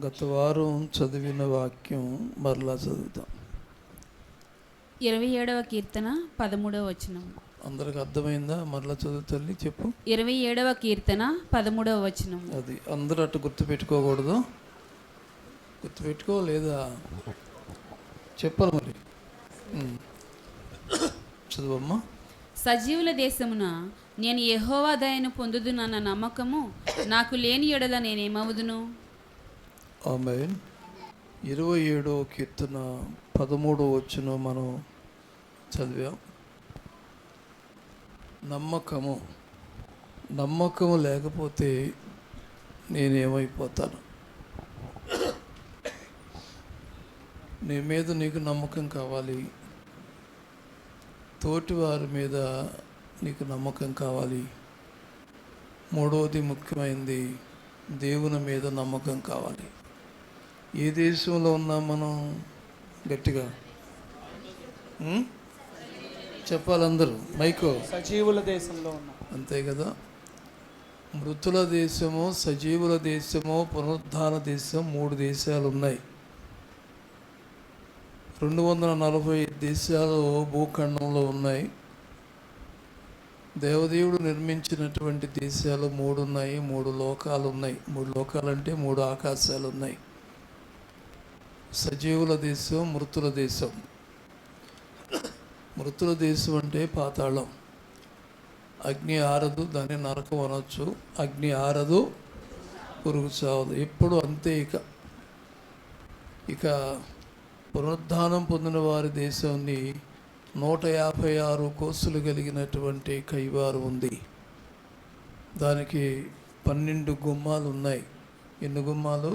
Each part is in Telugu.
గత వారం చదివిన వాక్యం మరలా చదువుతాం. 27వ కీర్తన 13వ వచనం. అందరికి అర్థమైందా? మరలా చదువు తల్లి, చెప్పు. 27వ కీర్తన 13వ వచనం. అది అందరూ అట్టు గుర్తుపెట్టుకోకూడదు. గుర్తుపెట్టుకోలేదా? చెప్పాలి మరి. చదువమ్మా. సజీవుల దేశమున నేను యెహోవా దయను పొందుదునన్న నమ్మకము నాకు లేని ఎడల నేనేమవుదును? ఆమేన్. 27వ కీర్తన 13వ వచనం మనం చదివాం. నమ్మకము లేకపోతే నేనేమైపోతాను? నీ మీద నీకు నమ్మకం కావాలి, తోటి వారి మీద నీకు నమ్మకం కావాలి. మూడవది ముఖ్యమైనది, దేవుని మీద నమ్మకం కావాలి. ఏ దేశంలో ఉన్నాం మనం? గట్టిగా చెప్పాలి అందరూ. మైకో. సజీవుల దేశంలో ఉన్నాం. అంతే కదా. మృతుల దేశము, సజీవుల దేశము, పునరుద్ధాన దేశం, 3 దేశాలు ఉన్నాయి. 240 దేశాలు భూఖండంలో ఉన్నాయి. దేవదేవుడు నిర్మించినటువంటి దేశాలు 3 ఉన్నాయి. 3 లోకాలు ఉన్నాయి. 3 లోకాలు అంటే 3 ఆకాశాలు ఉన్నాయి. సజీవుల దేశం, మృతుల దేశం. మృతుల దేశం అంటే పాతాళం. అగ్ని ఆరదు, దాన్ని నరకం అనొచ్చు. అగ్ని ఆరదు, పురుగు చావదు, ఎప్పుడు అంతే. ఇక పునరుద్ధానం పొందిన వారి దేశాన్ని 156 కోసులు కలిగినటువంటి కైవారు ఉంది. దానికి 12 గుమ్మాలు ఉన్నాయి. ఎన్ని గుమ్మాలు?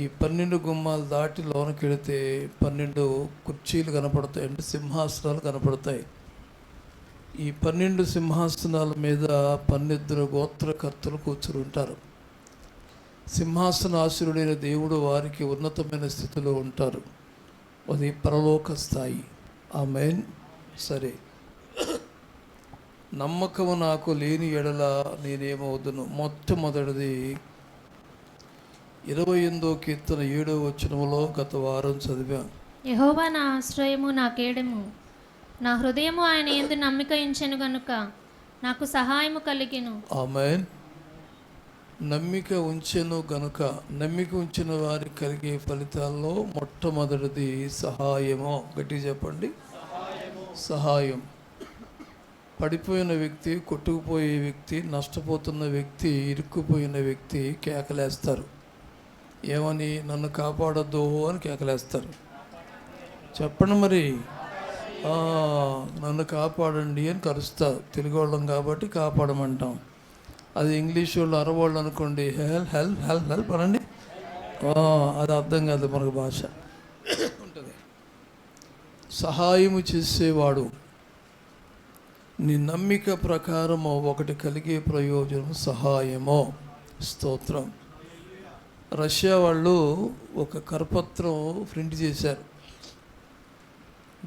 ఈ 12 గుమ్మాలు దాటి లోనకి వెళితే 12 కుర్చీలు కనపడతాయి, అంటే సింహాసనాలు కనపడతాయి. ఈ 12 సింహాసనాల మీద 12 గోత్రకర్తలు కూర్చుని ఉంటారు. సింహాసనాసురుడైన దేవుడు వారికి ఉన్నతమైన స్థితిలో ఉంటారు. అది పరలోక స్థాయి. ఆమేన్. సరే, నమ్మకము నాకు లేని ఎడల నేనేమవుదును? మొట్టమొదటిది 28వ కీర్తన 7వ వచనంలో గత వారం చదివాం. యెహోవా నా ఆశ్రయము, నా కేడము, నా హృదయము ఆయన యందు నమ్మిక ఉంచెను గనుక నాకు సహాయము కలిగెను. ఆమేన్. నమ్మిక ఉంచెను గనుక, నమ్మిక ఉంచిన వారికి కలిగే ఫలితాల్లో మొట్టమొదటిది సహాయము. గట్టిగా చెప్పండి, సహాయం. పడిపోయిన వ్యక్తి, కొట్టుకుపోయే వ్యక్తి, నష్టపోతున్న వ్యక్తి, ఇరుక్కుపోయిన వ్యక్తి కేకలేస్తారు. ఏమని? నన్ను కాపాడద్దు అని కేకలేస్తారు. చెప్పండి మరి. నన్ను కాపాడండి అని కరుస్తారు. తెలుగు వాళ్ళం కాబట్టి కాపాడమంటాం. అది ఇంగ్లీష్ వాళ్ళు, అరవాళ్ళు అనుకోండి, హెల్ హెల్ హెల్ హెల్ప్ అనండి. అది అర్థం కాదు మనకు భాష ఉంటుంది. సహాయము చేసేవాడు. నీ నమ్మిక ప్రకారము ఒకటి కలిగే ప్రయోజనం సహాయమో. స్తోత్రం. రష్యా వాళ్ళు ఒక కరపత్రం ప్రింట్ చేశారు.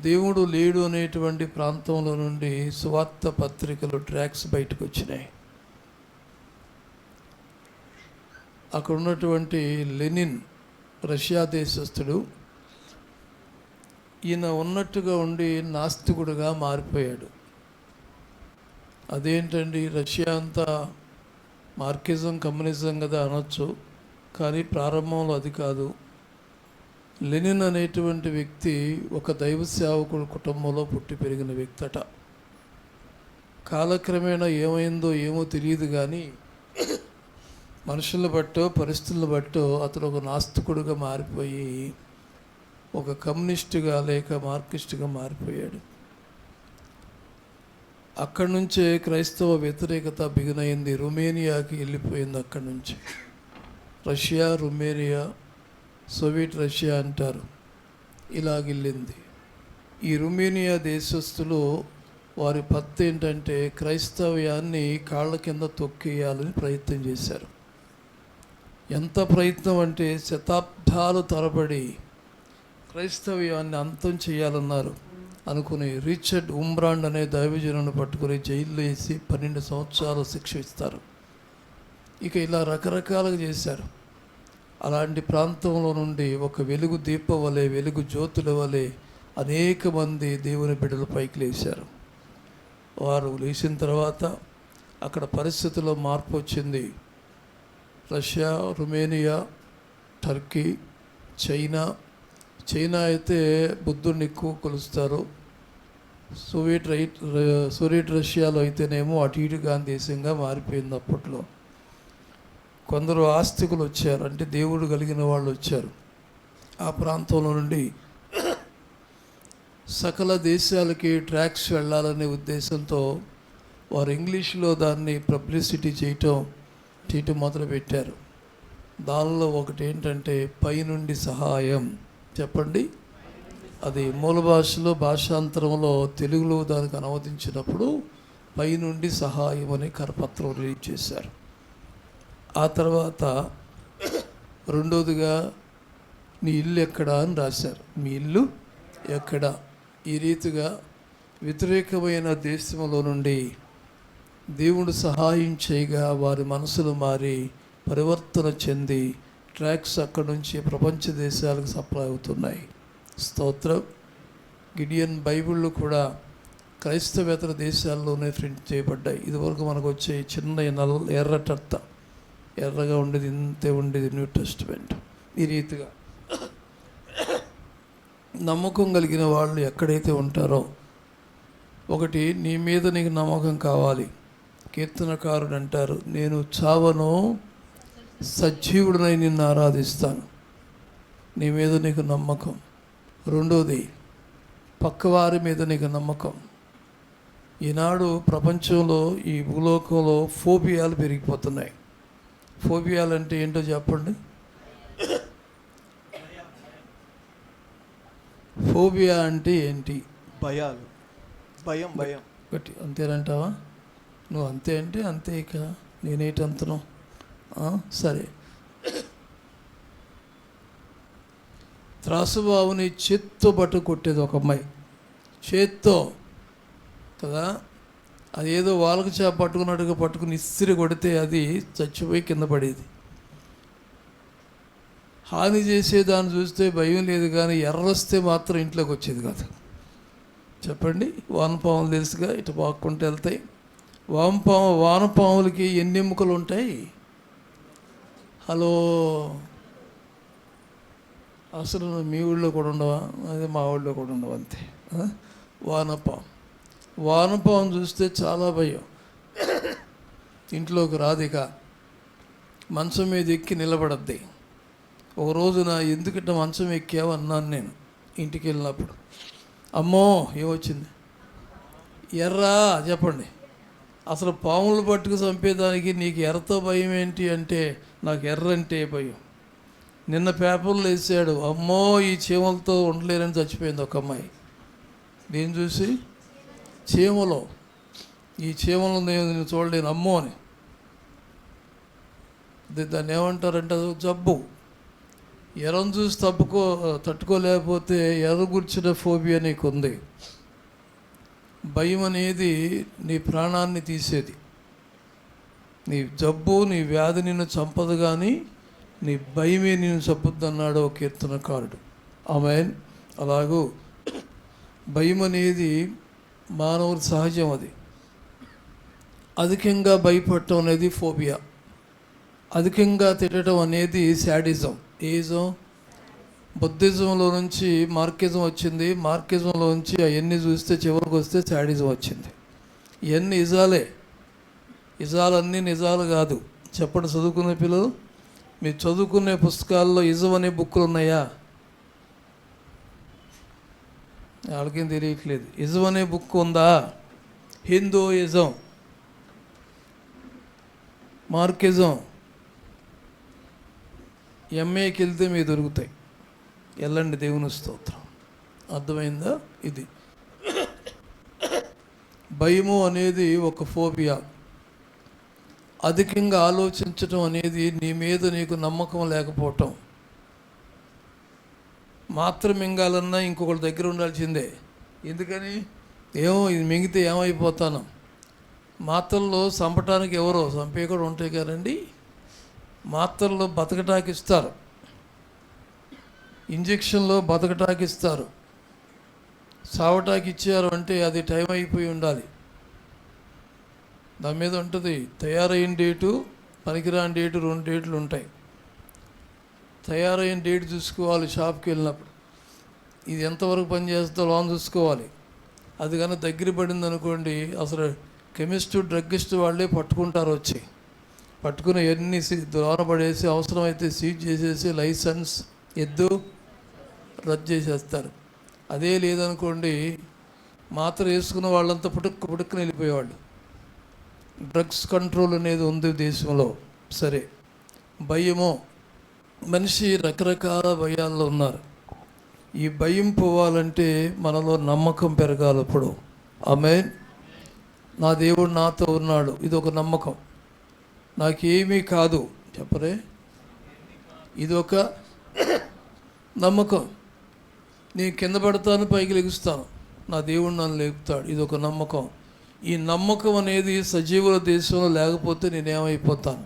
దేవుడు లేడు అనేటువంటి ప్రాంతంలో నుండి సువార్త పత్రికలు, ట్రాక్స్ బయటకు వచ్చినాయి. అక్కడ ఉన్నటువంటి లెనిన్, రష్యా దేశస్థుడు, ఈయన ఉన్నట్టుగా ఉండి నాస్తికుడుగా మారిపోయాడు. అదేంటండి, రష్యా అంతా మార్కిజం, కమ్యూనిజం కదా అనొచ్చు, కానీ ప్రారంభంలో అది కాదు. లెనిన్ అనేటువంటి వ్యక్తి ఒక దైవ సేవకుడు కుటుంబంలో పుట్టి పెరిగిన వ్యక్తి అట. కాలక్రమేణా ఏమైందో ఏమో తెలియదు, కానీ మనుషులను బట్టో పరిస్థితులను బట్టో అతను ఒక నాస్తికుడుగా మారిపోయి ఒక కమ్యూనిస్టుగా లేక మార్కిస్టుగా మారిపోయాడు. అక్కడి నుంచే క్రైస్తవ వ్యతిరేకత బిగినైంది. రొమేనియాకి వెళ్ళిపోయింది. అక్కడి నుంచి రష్యా, రొమేనియా, సోవియట్ రష్యా అంటారు, ఇలాగిల్లింది. ఈ రొమేనియా దేశస్థులు వారి పత్తి ఏంటంటే క్రైస్తవ్యాన్ని కాళ్ళ కింద తొక్కేయాలని ప్రయత్నం చేశారు. ఎంత ప్రయత్నం అంటే శతాబ్దాలు తరబడి క్రైస్తవ్యాన్ని అంతం చేయాలన్నారు. అనుకుని రిచర్డ్ ఉమ్బ్రాండ్ అనే దైవజనుని పట్టుకుని జైల్లో వేసి 12 సంవత్సరాలు శిక్ష ఇస్తారు. ఇక ఇలా రకరకాలుగా చేశారు. అలాంటి ప్రాంతంలో నుండి ఒక వెలుగు దీపం వలె, వెలుగు జ్యోతుల వలె అనేక మంది దేవుని బిడ్డలు పైకి లేచారు. వారు లేచిన తర్వాత అక్కడ పరిస్థితుల్లో మార్పు వచ్చింది. రష్యా, రొమేనియా, టర్కీ, చైనా అయితే బుద్ధుడిని ఎక్కువ కొలుస్తారు. సోవియట్ రష్యాలో అయితేనేమో అటు ఇటుగా దేశంగా మారిపోయింది. అప్పట్లో కొందరు ఆస్తికులు వచ్చారు, అంటే దేవుడు కలిగిన వాళ్ళు వచ్చారు. ఆ ప్రాంతంలో నుండి సకల దేశాలకి ట్రాక్స్ వెళ్ళాలనే ఉద్దేశంతో వారు ఇంగ్లీష్లో దాన్ని పబ్లిసిటీ చేయటం మొదలుపెట్టారు. దానిలో ఒకటి ఏంటంటే పైనుండి సహాయం. చెప్పండి, అది మూల భాషలో భాషాంతరంలో తెలుగులో దానికి అనువదించినప్పుడు పైనుండి సహాయం అనే కరపత్రం రిలీజ్ చేశారు. ఆ తర్వాత రెండోదిగా నీ ఇల్లు ఎక్కడా అని రాశారు. మీ ఇల్లు ఎక్కడా? ఈ రీతిగా వ్యతిరేకమైన దేశంలో నుండి దేవుడు సహాయం చేయగా వారి మనసులు మారి పరివర్తన చెంది ట్రాక్స్ అక్కడి నుంచి ప్రపంచ దేశాలకు సప్లై అవుతున్నాయి. స్తోత్రం. గిడియన్ బైబిళ్ళు కూడా క్రైస్తవేతర దేశాల్లోనే ప్రింట్ చేయబడ్డాయి. ఇదివరకు మనకు వచ్చే చిన్న ఎర్రగా ఉండేది, ఇంతే ఉండేది న్యూ టెస్టిమెంట్. ఈ రీతిగా నమ్మకం కలిగిన వాళ్ళు ఎక్కడైతే ఉంటారో, ఒకటి నీ మీద నీకు నమ్మకం కావాలి. కీర్తనకారుడు అంటారు, నేను చావను సజీవుడినై నిన్ను ఆరాధిస్తాను. నీ మీద నీకు నమ్మకం. రెండోది పక్కవారి మీద నీకు నమ్మకం. ఈనాడు ప్రపంచంలో, ఈ భూలోకంలో ఫోబియాలు పెరిగిపోతున్నాయి. ఫోబియాలు అంటే ఏంటో చెప్పండి. ఫోబియా అంటే ఏంటి? భయాలు, భయం. ఒకటి అంతేనంటావా? నువ్వు అంతే అంటే అంతే, ఇక నేనేటంతను. సరే, త్రాసుబాబుని చేత్తో పట్టు కొట్టేది ఒక అమ్మాయి, చేత్తో కదా. అదేదో వాళ్ళకి పట్టుకున్నట్టుగా పట్టుకుని ఇస్త్రీ కొడితే అది చచ్చిపోయి కింద పడేది. హాని చేసేదాన్ని చూస్తే భయం లేదు, కానీ ఎర్రొస్తే మాత్రం ఇంట్లోకి వచ్చేది కాదు. చెప్పండి, వానపాములు తెలుసుగా, ఇటు పాక్కుంటూ వెళ్తాయి. వానపాములకి ఎన్ని ఎముకలు ఉంటాయి? హలో, అసలు మీ ఊళ్ళో కూడా ఉండవా? అదే మా ఊళ్ళో కూడా ఉండవు, అంతే. వానపాము చూస్తే చాలా భయం. ఇంట్లోకి రాదిక, మంచం మీద ఎక్కి నిలబడద్ది. ఒక రోజున ఎందుకంటే మంచం ఎక్కావు అన్నాను నేను ఇంటికి వెళ్ళినప్పుడు. అమ్మో ఏమొచ్చింది? ఎర్రా చెప్పండి. అసలు పాములు పట్టుకు చంపేదానికి నీకు ఎర్రతో భయం ఏంటి అంటే, నాకు ఎర్ర అంటే భయం. నిన్న పేపర్లు వేసాడు, అమ్మో ఈ చీమలతో ఉండలేరని చచ్చిపోయింది ఒక అమ్మాయి. దీన్ని చూసి, చీమలో ఈ చీమలు నేను చూడలేను అమ్మో అని. దాన్ని ఏమంటారంటే అది జబ్బు. ఎర్రను చూసి తట్టుకోలేకపోతే ఎర్ర గుర్చిన ఫోబియా నీకు ఉంది. భయం అనేది నీ ప్రాణాన్ని తీసేది. నీ జబ్బు, నీ వ్యాధి నిన్ను చంపదు, కానీ నీ భయమే నిన్ను చంపుద్ది అన్నాడు ఒక కీర్తనకారుడు. ఆమేన్. అలాగూ భయం అనేది మానవుడి సహజం. అది అధికంగా భయపడటం అనేది ఫోబియా. అధికంగా తిట్టడం అనేది శాడిజం. ఏజం బుద్ధిజంలో నుంచి మార్కిజం వచ్చింది. మార్కిజంలో నుంచి అవన్నీ చూస్తే చివరికి వస్తే శాడిజం వచ్చింది. ఇవన్నీ ఇజాలన్నీ నిజాలు కాదు. చెప్పండి చదువుకునే పిల్లలు, మీరు చదువుకునే పుస్తకాల్లో ఇజం అనే బుక్కులు ఉన్నాయా? వాళ్ళకేం తెలియట్లేదు. ఇజం అనే బుక్ ఉందా? హిందూయిజం, మార్కిజం, ఎంఏకి వెళ్తే మీరు దొరుకుతాయి. వెళ్ళండి, దేవుని స్తోత్రం. అర్థమైందా? ఇది భయము అనేది ఒక ఫోబియా. అధికంగా ఆలోచించటం అనేది నీ మీద నీకు నమ్మకం లేకపోవటం. మాత్రం మింగాలన్నా ఇంకొకటి దగ్గర ఉండాల్సిందే. ఎందుకని? ఏమో ఇది మింగితే ఏమైపోతాను. మాత్రల్లో చంపటానికి ఎవరో చంపే కూడా ఉంటాయి కదండి. మాత్రల్లో బతకటానికి ఇస్తారు. ఇంజక్షన్లో బతకటాకి ఇస్తారు, సావటాకి ఇచ్చారు అంటే అది టైం అయిపోయి ఉండాలి. దాని మీద ఉంటుంది తయారైన డేటు, పనికిరాని డేటు, 2 డేట్లు ఉంటాయి. తయారైన డేట్ చూసుకోవాలి షాప్కి వెళ్ళినప్పుడు, ఇది ఎంతవరకు పనిచేస్తుందో లోన్ చూసుకోవాలి. అది కానీ దగ్గర పడింది అనుకోండి, అసలు కెమిస్ట్ డ్రగ్గిస్ట్ వాళ్ళే పట్టుకుంటారు, వచ్చి పట్టుకుని ఎన్ని దూరం పడేసి అవసరమైతే సీజ్ చేసేసి లైసెన్స్ రద్దు చేసేస్తారు. అదే లేదనుకోండి, మాత్ర వేసుకున్న వాళ్ళంతా పుట్టుక్కుని వెళ్ళిపోయేవాళ్ళు. డ్రగ్స్ కంట్రోల్ అనేది ఉంది దేశంలో. సరే, భయము, మనిషి రకరకాల భయాల్లో ఉన్నారు. ఈ భయం పోవాలంటే మనలో నమ్మకం పెరగాలి. అప్పుడు ఆమేన్. నా దేవుడు నాతో ఉన్నాడు, ఇది ఒక నమ్మకం. నాకేమీ కాదు చెప్పరే, ఇది ఒక నమ్మకం. నేను కింద పడతాను, పైకి లెగుస్తాను, నా దేవుడు నన్ను లేపుతాడు, ఇది ఒక నమ్మకం. ఈ నమ్మకం అనేది సజీవుల దేశంలో లేకపోతే నేనేమైపోతాను.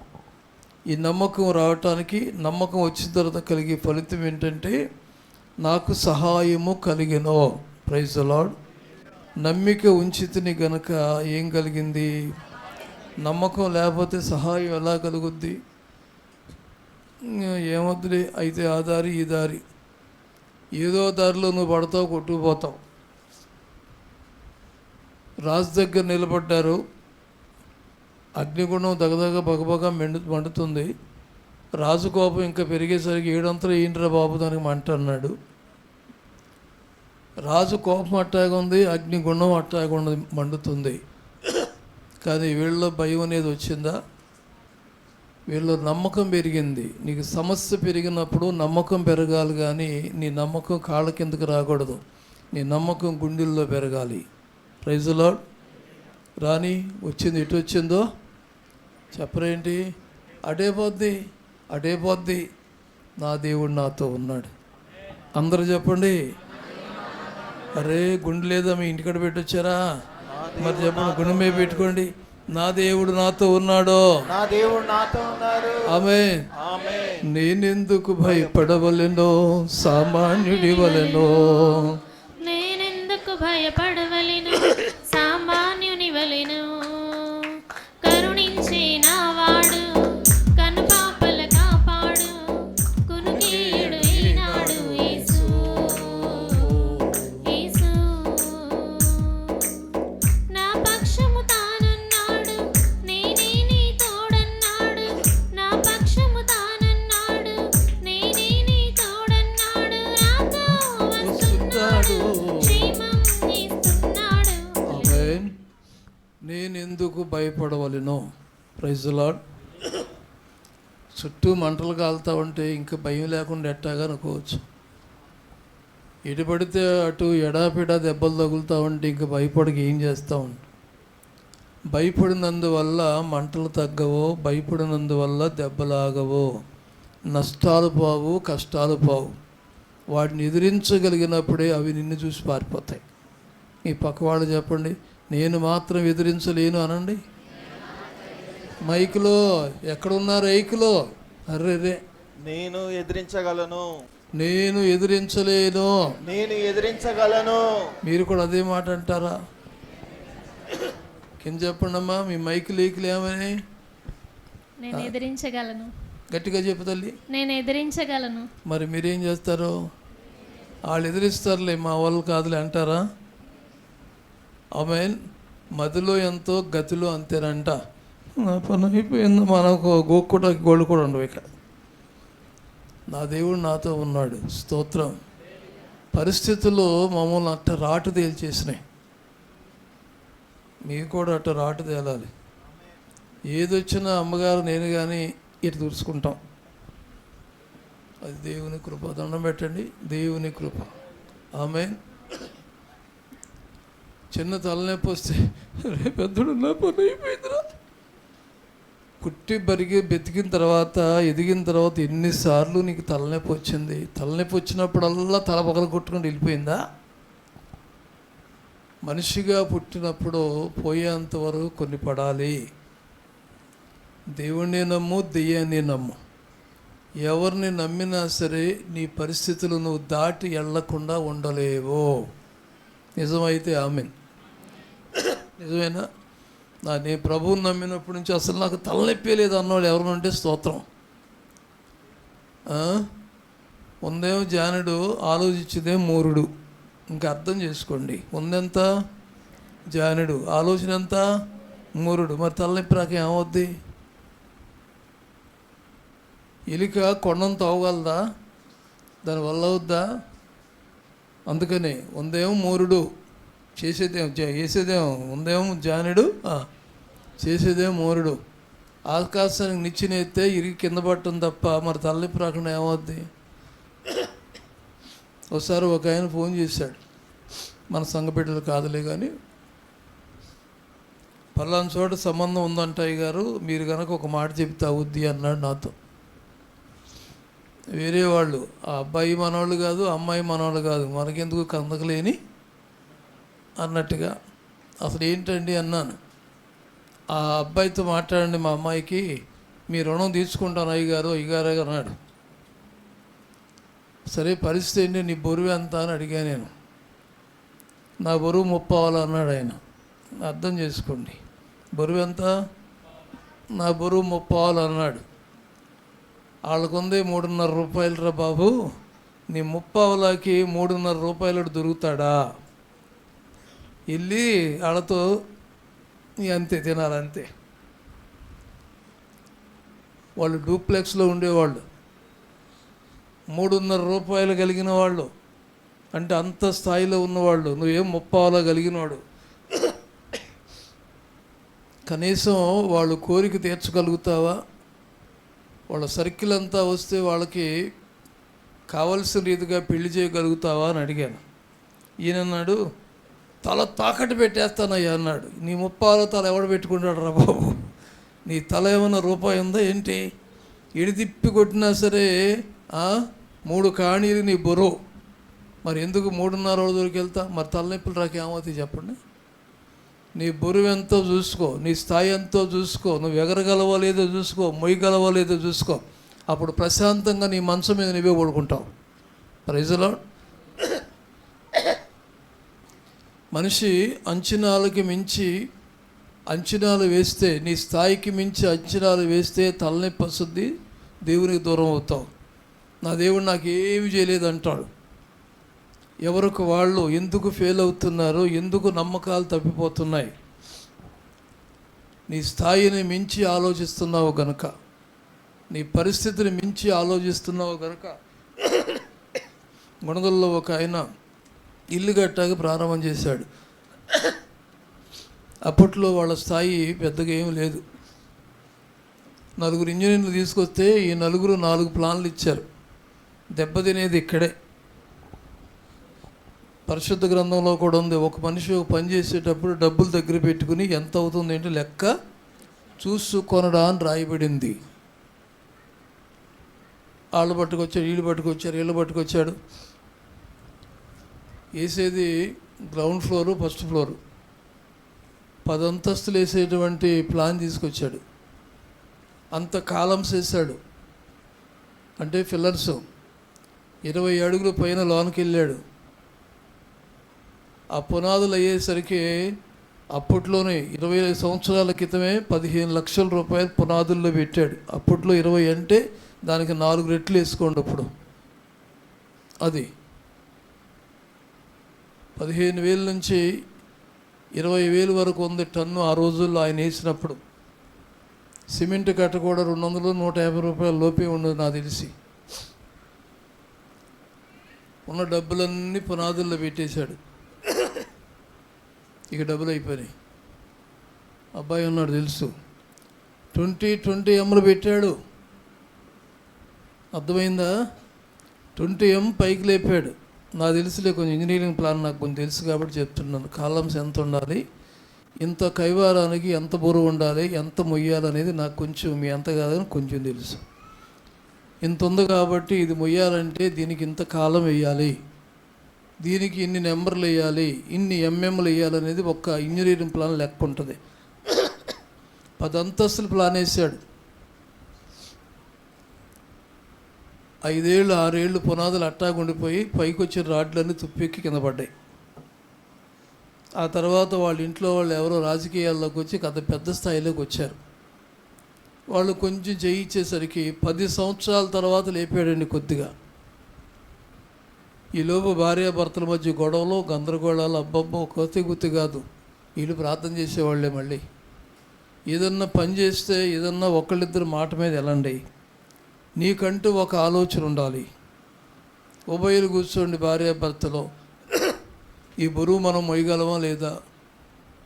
ఈ నమ్మకం రావటానికి, నమ్మకం వచ్చిన తర్వాత కలిగే ఫలితం ఏంటంటే నాకు సహాయము కలిగెనో. Praise the lord. నమ్మిక ఉంచితిని గనక ఏం కలిగింది? నమ్మకం లేకపోతే సహాయం ఎలా కలుగుద్ది? ఏమొద్దులే, అయితే ఆ దారి ఈ దారి, ఏదో దారిలో నువ్వు పడతావు, కొట్టుకుపోతావు. రాజు దగ్గర నిలబడ్డారు, అగ్నిగుండం దగదగ బగబగ మండుతుంది. రాజు కోపం ఇంకా పెరిగేసరికి 700 ఏంట్రా బాబు దానికి మంట అన్నాడు. రాజు కోపం అట్టాగా ఉంది, అగ్నిగుండం అట్టాగా మండుతుంది. కానీ వీళ్ళలో భయం అనేది వచ్చిందా? వీళ్ళలో నమ్మకం పెరిగింది. నీకు సమస్య పెరిగినప్పుడు నమ్మకం పెరగాలి, కానీ నీ నమ్మకం కాళ్ళ కిందకు రాకూడదు. నీ నమ్మకం గుండెల్లో పెరగాలి. Praise the Lord. రాని వచ్చింది, ఎటు వచ్చిందో చెప్పరేంటి? అటే పోద్ది, నా దేవుడు నాతో ఉన్నాడు. అందరూ చెప్పండి. అరే గుండె లేదా మీ ఇంటికాడ పెట్టొచ్చారా? మరి చెప్పండి, గుండె మీద పెట్టుకోండి. నా దేవుడు నాతో ఉన్నాడు, నా దేవుడు నాతో ఉన్నాడు. ఆమేన్. నేనెందుకు భయపడవలెనో, సామాన్యుడి వలెనో. నేనెందుకు భయపడవలెను, సామాన్యుని వలెను. కరుణించే నా వాడు, కనుపాపల కాపాడు, కునుకీయుడు ఈనాడు యేసు. యేసు నా పక్షము తానున్నాడు, నేనే నీ తోడన్నాడు. నా పక్షము తానున్నాడు, నేనే నీ తోడన్నాడు. నాతో వస్తున్నాడు, క్షేమం ఇస్తున్నాడు. ఆమేన్. నేనెందుకు భయపడవలెనో. Praise the lord. చుట్టూ మంటలు కాలుతా ఉంటే ఇంకా భయం లేకుండా ఎట్టాగా అనుకోవచ్చు. ఎటు పడితే అటు ఎడాపిడా దెబ్బలు తగులుతూ ఉంటే ఇంకా భయపడికి ఏం చేస్తూ ఉంటాం. భయపడినందువల్ల మంటలు తగ్గవో, భయపడినందువల్ల దెబ్బలు ఆగవో, నష్టాలు పోవు, కష్టాలు పోవు. వాటిని ఎదిరించగలిగినప్పుడే అవి నిన్ను చూసి పారిపోతాయి. ఈ పక్కవాళ్ళు చెప్పండి, నేను మాత్రం ఎదిరించలేను అనండి. మైకులో ఎక్కడున్నారు? ఐకులో అర్రెరే, నేను ఎదిరించగలను, నేను ఎదిరించలేను. నేను ఎదిరించగలను. మీరు కూడా అదే మాట అంటారా? కింద చెప్పండి అమ్మా, మీ మైకు లీకులు ఏమని? నేను ఎదిరించగలను, గట్టిగా చెప్పు తల్లి. నేను ఎదిరించగలను. మరి మీరేం చేస్తారు? వాళ్ళు ఎదిరిస్తారులే, మా వాళ్ళు కాదులే అంటారా? ఆమేన్. మదిలో ఎంతో గతిలో అంతేనంట. నా పని అయిపోయింది, మనకు గోక్కుటానికి గోళ్ళు కూడా ఉండవు ఇక్కడ. నా దేవుడు నాతో ఉన్నాడు. స్తోత్రం. పరిస్థితుల్లో మమ్మల్ని అట్ట రాటు తేల్చేసినాయి, మీకు కూడా అట్ట రాటు తేలాలి. ఏదొచ్చినా అమ్మగారు నేను కానీ ఇటు తుడుచుకుంటాం. అది దేవుని కృప. దండం పెట్టండి, దేవుని కృప. ఆమేన్. చిన్న తలనొప్పి వస్తే పెద్దడు నా పని అయిపోయిందిరా. పుట్టి బరిగి బతికిన తర్వాత, ఎదిగిన తర్వాత ఎన్నిసార్లు నీకు తలనొప్పి వచ్చింది? తలనొప్పి వచ్చినప్పుడల్లా తల పగల కొట్టుకుని వెళ్ళిపోయిందా? మనిషిగా పుట్టినప్పుడు పోయేంత వరకు కొన్ని పడాలి. దేవుణ్ణి నమ్ము, దెయ్యాన్ని నమ్ము. ఎవరిని నమ్మినా సరే నీ పరిస్థితులు నువ్వు దాటి వెళ్లకుండా ఉండలేవు. నిజమైతే ఆమెన్. నిజమేనా? నేను ప్రభువుని నమ్మినప్పటి నుంచి అసలు నాకు తలనొప్పి లేదు అన్నవాళ్ళు ఎవరైనా ఉంటే స్తోత్రం. ఉందేమో జానుడు, ఆలోచించేదే మూరుడు. ఇంకా అర్థం చేసుకోండి, ఉందెంత జానుడు, ఆలోచన ఎంత మూరుడు. మరి తలనొప్పి నాకు ఏమవుద్ది? ఎలిక కొండను తవ్వగలదా? దానివల్ల అవుద్దా? అందుకని ఉందేమో మూరుడు, చేసేదేమో ఉందేమో జానుడు, చేసేదేమో మూరుడు. ఆకాశానికి నిచ్చినైతే ఇరిగి కింద పట్టడం తప్ప మరి తలనొప్పి రాకుండా ఏమవుద్ది? ఒకసారి ఒక ఆయన ఫోన్ చేశాడు, మన సంఘ బిడ్డలు కాదులే కానీ, పలానా చోట సంబంధం ఉందంటాయి గారు, మీరు కనుక ఒక మాట చెప్తే అవుద్ది అన్నాడు నాతో. వేరే వాళ్ళు, ఆ అబ్బాయి మనవాళ్ళు కాదు, అమ్మాయి మనవాళ్ళు కాదు, మనకెందుకు కందకలేని అన్నట్టుగా. అసలు ఏంటండి అన్నాను. ఆ అబ్బాయితో మాట్లాడండి, మా అమ్మాయికి మీ రుణం తీసుకుంటాను అయ్యగారు అన్నాడు. సరే పరిస్థితి ఏంటి, నీ బరువు ఎంత అని అడిగా నేను. నా బరువు 30 అన్నాడు ఆయన. అర్థం చేసుకోండి, బరువు ఎంత? నా బరువు 30 అన్నాడు. వాళ్ళకుందే 3.5 రూపాయలు రా బాబు, నీ 30 3.5 రూపాయలు దొరుకుతాడా? వెళ్ళి వాళ్ళతో అంతే తినాలంతే. వాళ్ళు డూప్లెక్స్లో ఉండేవాళ్ళు, 3.5 రూపాయలు కలిగిన వాళ్ళు, అంటే అంత స్థాయిలో ఉన్నవాళ్ళు. నువ్వేం 30 కలిగినవాడు. కనీసం వాళ్ళు కోరిక తీర్చగలుగుతావా? వాళ్ళ సర్కిల్ అంతా వస్తే వాళ్ళకి కావలసిన రీతిగా పెళ్లి చేయగలుగుతావా అని అడిగాను. ఈయనన్నాడు, తల తాకట్టు పెట్టేస్తానయ్యా అన్నాడు. నీ 30 తల ఎవడు పెట్టుకుంటాడు రా బాబు? నీ తల ఏమన్నా రూపాయి ఉందా ఏంటి? తిప్పి కొట్టినా సరే 3 కాణీలు నీ బరువు. మరి ఎందుకు 3.5 దూరికి వెళ్తా? మరి తలనొప్పులు రాకేమవుతాయి చెప్పండి? నీ బరువు ఎంతో చూసుకో, నీ స్థాయి ఎంతో చూసుకో, నువ్వు ఎగరగలవో లేదో చూసుకో, మొయ్యగలవో లేదో చూసుకో. అప్పుడు ప్రశాంతంగా నీ మనసు మీద నువ్వే పడుకుంటావు. Praise lord. మనిషి అంచనాలకి మించి అంచనాలు వేస్తే, నీ స్థాయికి మించి అంచనాలు వేస్తే తలనొప్పి వస్తుంది, దేవునికి దూరం అవుతావు. నా దేవుడు నాకు ఏమి చేయలేదు అంటాడు. ఎవరికి వాళ్ళు ఎందుకు ఫెయిల్ అవుతున్నారు? ఎందుకు నమ్మకాలు తప్పిపోతున్నాయి? నీ స్థాయిని మించి ఆలోచిస్తున్నావు గనుక, నీ పరిస్థితిని మించి ఆలోచిస్తున్నావు గనుక. గుణదల్లో ఒక ఆయన ఇల్లు కట్టాక ప్రారంభం చేశాడు. అప్పట్లో వాళ్ళ స్థాయి పెద్దగా ఏమి లేదు. 4 ఇంజనీర్లు తీసుకొస్తే ఈ 4 ప్లాన్లు ఇచ్చారు. దెబ్బతినేది ఇక్కడే. పరిశుద్ధ గ్రంథంలో కూడా ఉంది, ఒక మనిషి ఒక పని చేసేటప్పుడు డబ్బులు దగ్గర పెట్టుకుని ఎంత అవుతుంది ఏంటి లెక్క చూసుకొనడా అని రాయబడింది. వాళ్ళు పట్టుకొచ్చారు, వీళ్ళు పట్టుకొచ్చాడు. వేసేది గ్రౌండ్ ఫ్లోరు, ఫస్ట్ ఫ్లోరు, 10 అంతస్తులు వేసేటువంటి ప్లాన్ తీసుకొచ్చాడు. అంత కాలమ్స్ వేసాడు, అంటే ఫిల్లర్స్ 20 అడుగులు పైన లోనికి వెళ్ళాడు. ఆ పునాదులు అయ్యేసరికి అప్పట్లోనే 20 సంవత్సరాల క్రితమే 15 లక్షల రూపాయలు పునాదుల్లో పెట్టాడు. అప్పట్లో 20 అంటే దానికి 4 రెట్లు వేసుకోండి. అప్పుడు అది 15,000 నుంచి 20,000 వరకు ఉంది టన్ను ఆ రోజుల్లో ఆయన వేసినప్పుడు. సిమెంట్ కట్ట కూడా 200-150 రూపాయల లోపే ఉండదు నాకు తెలిసి. ఉన్న డబ్బులన్నీ పునాదుల్లో పెట్టేశాడు. ఇక డబ్బులు అయిపోయినాయి. అబ్బాయి ఉన్నాడు తెలుసు, 20 ఎంలు పెట్టాడు. అర్థమైందా? 20 ఎం పైకి లేపాడు. నాకు తెలుసులే, కొంచెం ఇంజనీరింగ్ ప్లాన్ నాకు కొంచెం తెలుసు కాబట్టి చెప్తున్నాను. కాలమ్స్ ఎంత ఉండాలి, ఇంత కైవారానికి ఎంత బరువు ఉండాలి, ఎంత మొయ్యాలనేది నాకు కొంచెం, మీ అంత కాదని కొంచెం తెలుసు. ఇంత ఉంది కాబట్టి ఇది మొయ్యాలంటే దీనికి ఇంత కాలం వేయాలి, దీనికి ఇన్ని నెంబర్లు వేయాలి, ఇన్ని ఎంఎంలు వేయాలనేది ఒక ఇంజనీరింగ్ ప్లాన్ లెక్క ఉంటుంది. 10 అంతస్తులు ప్లాన్ వేసాడు. 5 ఏళ్ళు 6 ఏళ్ళు పునాదులు అట్టాగుండిపోయి పైకి వచ్చిన రాడ్లన్నీ తుప్పెక్కి కింద పడ్డాయి. ఆ తర్వాత వాళ్ళ ఇంట్లో వాళ్ళు ఎవరో రాజకీయాల్లోకి వచ్చి పెద్ద స్థాయిలోకి వచ్చారు. వాళ్ళు కొంచెం చేయించేసరికి 10 సంవత్సరాల తర్వాత లేపాడండి కొద్దిగా. ఈలోపు భార్యాభర్తల మధ్య గొడవలు గందరగోళాలు, అబ్బబ్బో కొత్త గుర్తు కాదు. వీళ్ళు ప్రార్థన చేసేవాళ్ళే. మళ్ళీ ఏదన్నా పని చేస్తే ఏదన్నా ఒకళ్ళిద్దరు మాట మీద వెళ్ళండి. నీకంటూ ఒక ఆలోచన ఉండాలి. ఉభయలు కూర్చోండి భార్యాభర్తలో, ఈ బరువు మనం మొయ్యగలమా లేదా,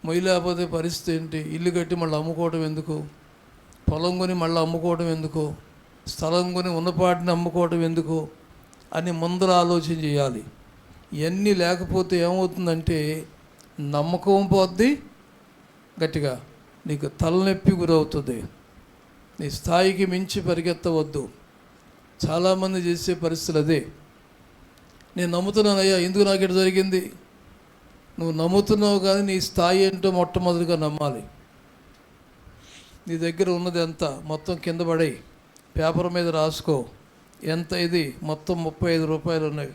మొయ్యలేకపోతే పరిస్థితి ఏంటి, ఇల్లు కట్టి మళ్ళీ అమ్ముకోవడం ఎందుకు, పొలం కొని మళ్ళీ అమ్ముకోవడం ఎందుకు, స్థలం కొని ఉన్నపాటిని అమ్ముకోవడం ఎందుకు అని ముందర ఆలోచన చేయాలి. ఇవన్నీ లేకపోతే ఏమవుతుందంటే నమ్మకం పోద్ది, గట్టిగా నీకు తలనొప్పి గురవుతుంది. నీ స్థాయికి మించి పరిగెత్తవద్దు. చాలామంది చేసే పరిస్థితులు అదే. నేను నమ్ముతున్నానయ్యా, ఎందుకు నాకు ఇటు జరిగింది. నువ్వు నమ్ముతున్నావు కానీ నీ స్థాయి ఏంటో మొట్టమొదటిగా నమ్మాలి. నీ దగ్గర ఉన్నది ఎంత మొత్తం కింద పడేయి, పేపర్ మీద రాసుకో. ఎంత ఇది మొత్తం 35 రూపాయలు ఉన్నాయి.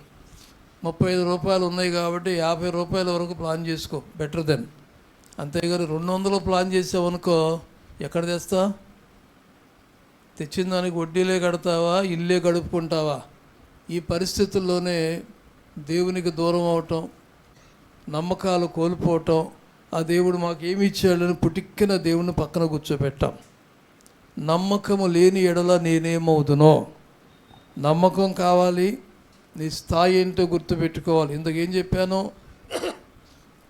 35 రూపాయలు ఉన్నాయి కాబట్టి 50 రూపాయల వరకు ప్లాన్ చేసుకో, బెటర్ దెన్. అంతేగాని 200 ప్లాన్ చేసావనుకో ఎక్కడ తెస్తా? తెచ్చిన దానికి వడ్డీలే కడతావా, ఇల్లే గడుపుకుంటావా? ఈ పరిస్థితుల్లోనే దేవునికి దూరం అవటం, నమ్మకాలు కోల్పోవటం, ఆ దేవుడు మాకేమి ఇచ్చాడని పుటిక్కిన దేవుని పక్కన కూర్చోబెట్టాం. నమ్మకము లేని ఎడల నేనేమవుదునో. నమ్మకం కావాలి. నీ స్థాయి ఏంటో గుర్తుపెట్టుకోవాలి. ఇంతకేం చెప్పానో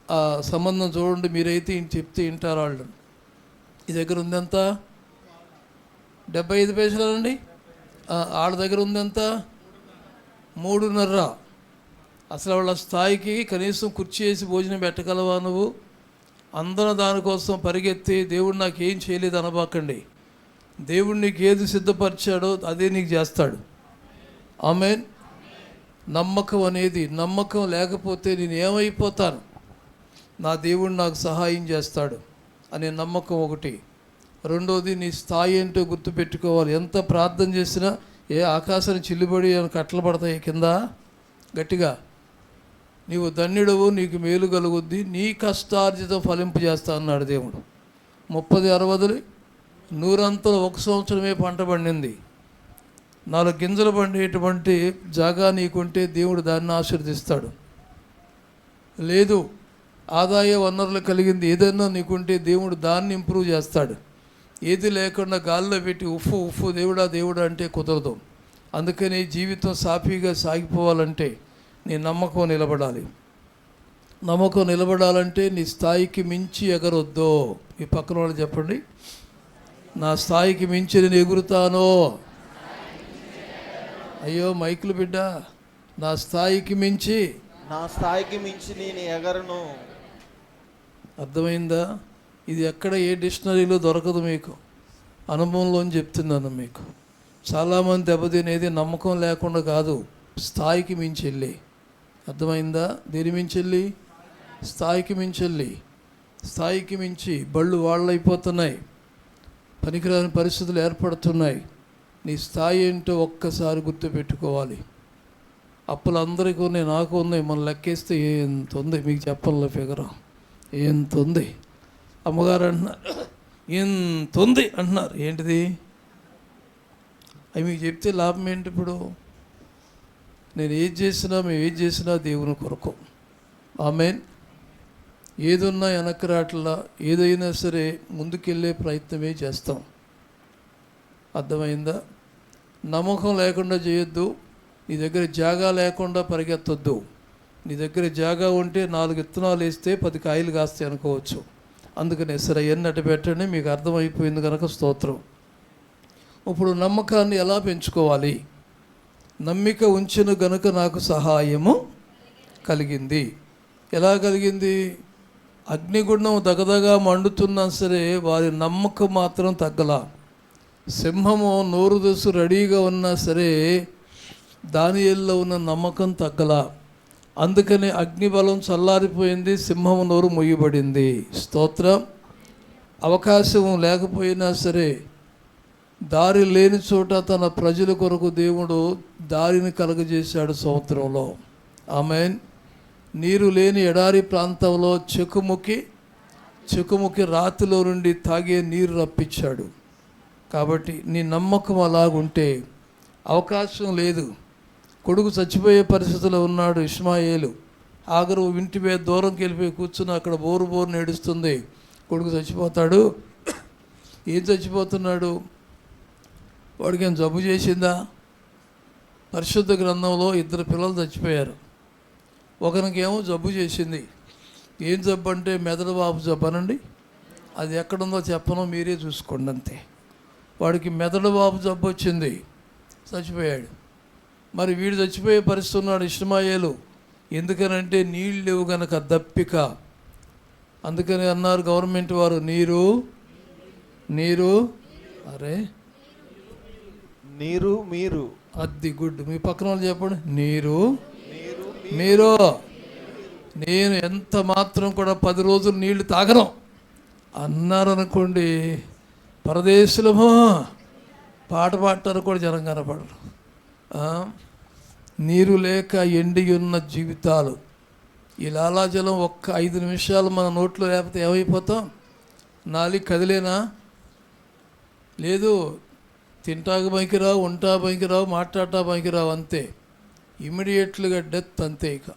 ఆ సంబంధం చూడండి. మీరైతే చెప్తే వింటారు వాళ్ళు. ఈ దగ్గర ఉందెంత? 75 పైసలండి. వాళ్ళ దగ్గర ఉందెంత? 3.5. అసలు వాళ్ళ స్థాయికి కనీసం కుర్చీ వేసి భోజనం పెట్టగలవా నువ్వు? అందరూ దానికోసం పరిగెత్తి దేవుడు నాకేం చేయలేదు అనబాకండి. దేవుడు నీకు ఏది సిద్ధపరిచాడో అదే నీకు చేస్తాడు. ఆమేన్. నమ్మకం అనేది, నమ్మకం లేకపోతే నేను ఏమైపోతాను, నా దేవుడు నాకు సహాయం చేస్తాడు అనే నమ్మకం ఒకటి. రెండోది నీ స్థాయి ఏంటో గుర్తుపెట్టుకోవాలి. ఎంత ప్రార్థన చేసినా ఆకాశాన్ని చిల్లుబడి కట్టలు పడతాయి కింద. గట్టిగా నీవు ధన్యుడవు, నీకు మేలు కలుగుద్ది, నీ కష్టార్జితం ఫలింపు చేస్తా అన్నాడు దేవుడు. 30, 60, 100 ఒక సంవత్సరమే పంట పండింది. 4 గింజలు పండేటువంటి జాగా నీకుంటే దేవుడు దాన్ని ఆశీర్దిస్తాడు. లేదు, ఆదాయ వనరులు కలిగింది ఏదైనా నీకుంటే దేవుడు దాన్ని ఇంప్రూవ్ చేస్తాడు. ఏది లేకుండా గాల్లో పెట్టి ఉఫ్ఫు దేవుడా అంటే కుదరదు. అందుకని జీవితం సాఫీగా సాగిపోవాలంటే నీ నమ్మకం నిలబడాలి. నమ్మకం నిలబడాలంటే నీ స్థాయికి మించి ఎగరొద్దు. ఈ పక్కన వాళ్ళు చెప్పండి, నా స్థాయికి మించి నేను ఎగురుతాను. అయ్యో మైకులు బిడ్డ, నా స్థాయికి మించి నేను ఎగరను. అర్థమైందా? ఇది ఎక్కడ ఏ డిక్షనరీలో దొరకదు. మీకు అనుభవంలోని చెప్తున్నాను. మీకు చాలామంది దెబ్బతినేది నమ్మకం లేకుండా కాదు, స్థాయికి మించి వెళ్ళి. అర్థమైందా? దేని మించి వెళ్ళి? స్థాయికి మించి వెళ్ళి. స్థాయికి మించి బళ్ళు వాళ్ళైపోతున్నాయి, పనికిరాని పరిస్థితులు ఏర్పడుతున్నాయి. నీ స్థాయి ఏంటో ఒక్కసారి గుర్తుపెట్టుకోవాలి. అప్పులు అందరికీ ఉన్నాయి, నాకు ఉన్నాయి. మనం లెక్కేస్తే ఎంత ఉంది మీకు చెప్పాల ఫిగర్ ఎంత ఉంది. అమ్మగారు అంటున్నారు ఎంత ఉంది అంటున్నారు. ఏంటిది? అవి మీకు చెప్తే లాభం ఏంటి? ఇప్పుడు నేను ఏది చేసినా, మేము ఏది చేసినా దేవుని కొరకు. ఆమేన్. ఏదున్నా వెనక్కి రాట్లా, ఏదైనా సరే ముందుకెళ్ళే ప్రయత్నమే చేస్తాం. అర్థమైందా? నమ్మకం లేకుండా చేయొద్దు. నీ దగ్గర జాగా లేకుండా పరిగెత్తొద్దు. నీ దగ్గర జాగా ఉంటే 4 విత్తనాలు వేస్తే 10 కాయలు కాస్తాయి అనుకోవచ్చు. అందుకనే సరే ఎన్నట్టు పెట్టండి, మీకు అర్థమైపోయింది కనుక స్తోత్రం. ఇప్పుడు నమ్మకాన్ని ఎలా పెంచుకోవాలి? నమ్మిక ఉంచిన గనుక నాకు సహాయము కలిగింది. ఎలా కలిగింది? అగ్నిగుండం దగదగా మండుతున్నా సరే వారి నమ్మకం మాత్రం తగ్గలా. సింహము నోరు దశ రెడీగా ఉన్నా సరే దానియేలులో ఉన్న నమ్మకం తగ్గలా. అందుకని అగ్నిబలం చల్లారిపోయింది, సింహము నోరు మొయ్యబడింది. స్తోత్రం. అవకాశం లేకపోయినా సరే దారి లేని చోట తన ప్రజల కొరకు దేవుడు దారిని కలుగజేశాడు సముద్రంలో. ఆమేన్. నీరు లేని ఎడారి ప్రాంతంలో చెకుముకి రాతిలో నుండి తాగే నీరు రప్పించాడు. కాబట్టి నీ నమ్మకం అలాగుంటే అవకాశం లేదు. కొడుకు చచ్చిపోయే పరిస్థితిలో ఉన్నాడు ఇష్మాయేలు. ఆగరు ఇంటి మీద దూరంకి వెళ్ళిపోయి కూర్చుని అక్కడ బోరు నేడుస్తుంది. కొడుకు చచ్చిపోతాడు. ఏం చచ్చిపోతున్నాడు? వాడికి ఏం జబ్బు చేసిందా? పరిశుద్ధ గ్రంథంలో 2 పిల్లలు చచ్చిపోయారు. ఒకరికేమో జబ్బు చేసింది. ఏం జబ్బు అంటే మెదడు వాపు జబ్బు అనండి. అది ఎక్కడుందో చెప్పను, మీరే చూసుకోండి అంతే. వాడికి మెదడు వాపు జబ్బు వచ్చింది, చచ్చిపోయాడు. మరి వీడు చచ్చిపోయే పరిస్థితి ఉన్నాడు ఇష్మాయేలు. ఎందుకనంటే నీళ్ళు లేవు గనక, దప్పిక. అందుకని అన్నారు గవర్నమెంట్ వారు, నీరు అరే నీరు మీరు. అది గుడ్. మీ పక్కన వాళ్ళు చెప్పండి, మీరు. నేను ఎంత మాత్రం కూడా 10 రోజులు నీళ్లు తాగను అన్నారనుకోండి, పరదేశులమో పాట పాడటారు కూడా జనం కనపడరు. నీరు లేక ఎండి ఉన్న జీవితాలు. ఈ లాలాజలం ఒక్క 5 నిమిషాలు మన నోట్లో లేకపోతే ఏమైపోతాం? నాలుగు కదిలేనా? లేదు, తింటాకు పనికిరావు, ఉంటా పనికిరావు, మాట్లాడటా పనికిరావు, అంతే. ఇమ్మీడియట్లుగా డెత్, అంతే. ఇక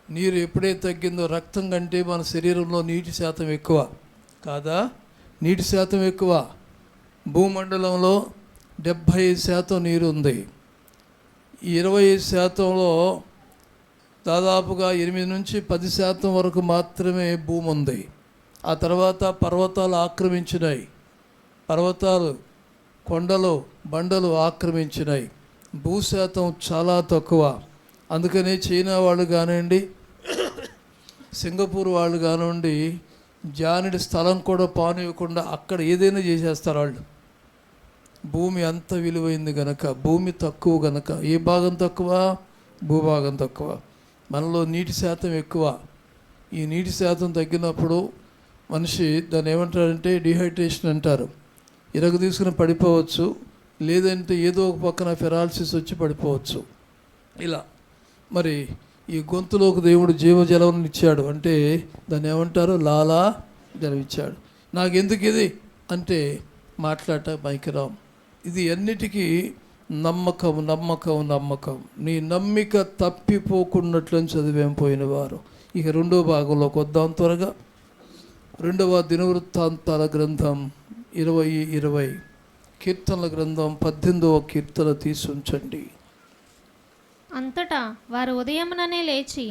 నీరు ఎప్పుడైతే తగ్గిందో, రక్తం కంటే మన శరీరంలో నీటి శాతం ఎక్కువ కాదా? నీటి శాతం ఎక్కువ. భూమండలంలో 75% నీరు ఉంది. ఈ 25%లో దాదాపుగా 8 నుంచి 10% వరకు మాత్రమే భూమి ఉంది. ఆ తర్వాత పర్వతాలు ఆక్రమించినాయి. పర్వతాలు, కొండలు, బండలు ఆక్రమించినాయి. భూశాతం చాలా తక్కువ. అందుకనే చైనా వాళ్ళు కానివ్వండి, సింగపూర్ వాళ్ళు కానివ్వండి, జానుడి స్థలం కూడా పానివ్వకుండా అక్కడ ఏదైనా చేసేస్తారు వాళ్ళు. భూమి అంత విలువైంది గనక, భూమి తక్కువ గనక. ఏ భాగం తక్కువ? భూభాగం తక్కువ. మనలో నీటి శాతం ఎక్కువ. ఈ నీటి శాతం తగ్గినప్పుడు మనిషి దాన్ని ఏమంటారంటే డిహైడ్రేషన్ అంటారు. ఇరగ తీసుకుని పడిపోవచ్చు, లేదంటే ఏదో ఒక పక్కన ఫెరాలసిస్ వచ్చి పడిపోవచ్చు. ఇలా మరి ఈ గొంతులోకి దేవుడు జీవజలం ఇచ్చాడు అంటే దాన్ని ఏమంటారు? లాలా జలం ఇచ్చాడు. నాకెందుకు ఇది అంటే మాట్లాడటం పనికిరాం. ఇది అన్నిటికీ నమ్మకం. నీ నమ్మిక తప్పిపోకున్నట్లని చదివేం పోయిన వారు. ఇక 2వ భాగంలోకి వద్దాం త్వరగా. 2వ దినవృత్తాంతాల గ్రంథం 20:20, కీర్తనల గ్రంథం 18వ కీర్తన తీసుంచండి. అంతటా వారు ఉదయముననే లేచి